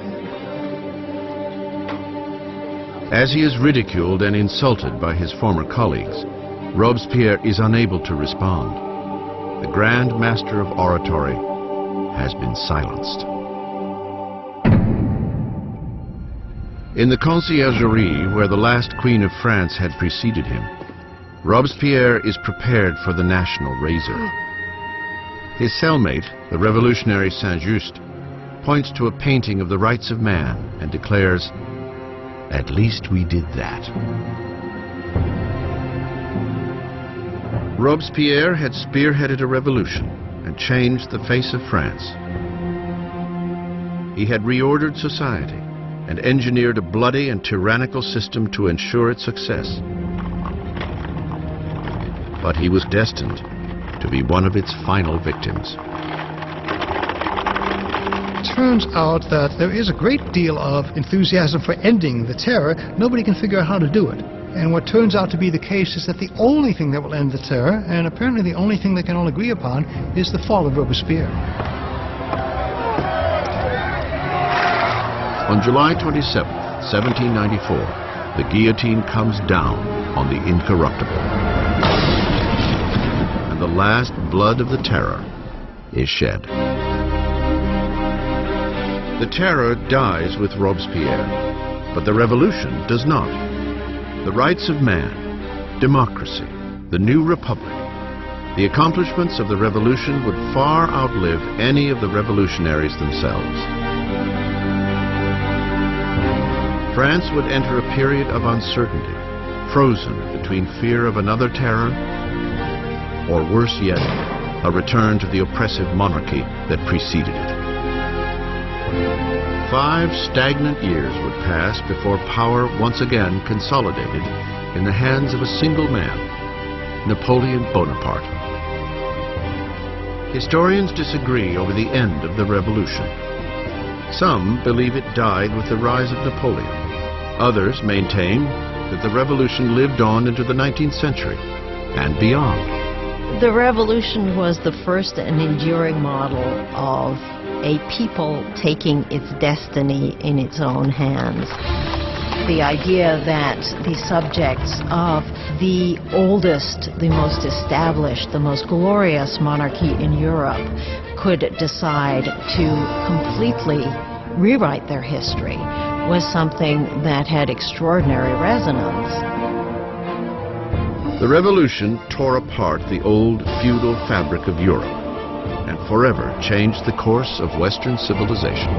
As he is ridiculed and insulted by his former colleagues, Robespierre is unable to respond. The Grand Master of Oratory has been silenced. In the conciergerie, where the last Queen of France had preceded him, Robespierre is prepared for the national razor. His cellmate, the revolutionary Saint-Just, points to a painting of the rights of man and declares, "At least we did that." Robespierre had spearheaded a revolution and changed the face of France. He had reordered society and engineered a bloody and tyrannical system to ensure its success. But he was destined to be one of its final victims. Turns out that there is a great deal of enthusiasm for ending the terror. Nobody can figure out how to do it. And what turns out to be the case is that the only thing that will end the terror, and apparently the only thing they can all agree upon, is the fall of Robespierre. On July 27, 1794, the guillotine comes down on the incorruptible. And the last blood of the terror is shed. The terror dies with Robespierre, but the revolution does not. The rights of man, democracy, the new republic, the accomplishments of the revolution would far outlive any of the revolutionaries themselves. France would enter a period of uncertainty, frozen between fear of another terror, or worse yet, a return to the oppressive monarchy that preceded it. 5 stagnant years would pass before power once again consolidated in the hands of a single man, Napoleon Bonaparte. Historians disagree over the end of the revolution. Some believe it died with the rise of Napoleon. Others maintain that the revolution lived on into the 19th century and beyond. The revolution was the first and enduring model of a people taking its destiny in its own hands. The idea that the subjects of the oldest, the most established, the most glorious monarchy in Europe could decide to completely rewrite their history was something that had extraordinary resonance. The revolution tore apart the old feudal fabric of Europe and forever changed the course of Western civilization.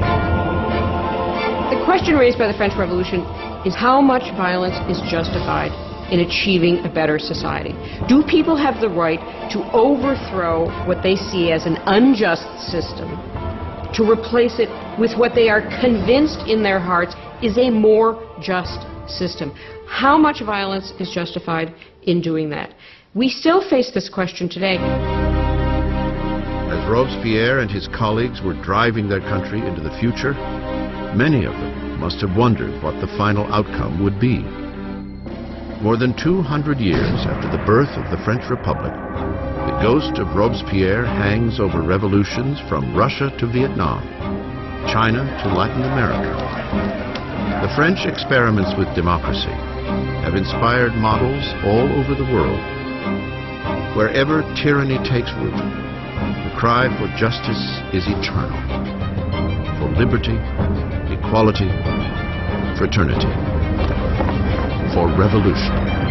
The question raised by the French Revolution is how much violence is justified in achieving a better society. Do people have the right to overthrow what they see as an unjust system, to replace it with what they are convinced in their hearts is a more just system? How much violence is justified in doing that? We still face this question today. As Robespierre and his colleagues were driving their country into the future, many of them must have wondered what the final outcome would be. More than 200 years after the birth of the French Republic, the ghost of Robespierre hangs over revolutions from Russia to Vietnam, China to Latin America, The French experiments with democracy have inspired models all over the world. Wherever tyranny takes root, the cry for justice is eternal. For liberty, equality, fraternity. For revolution.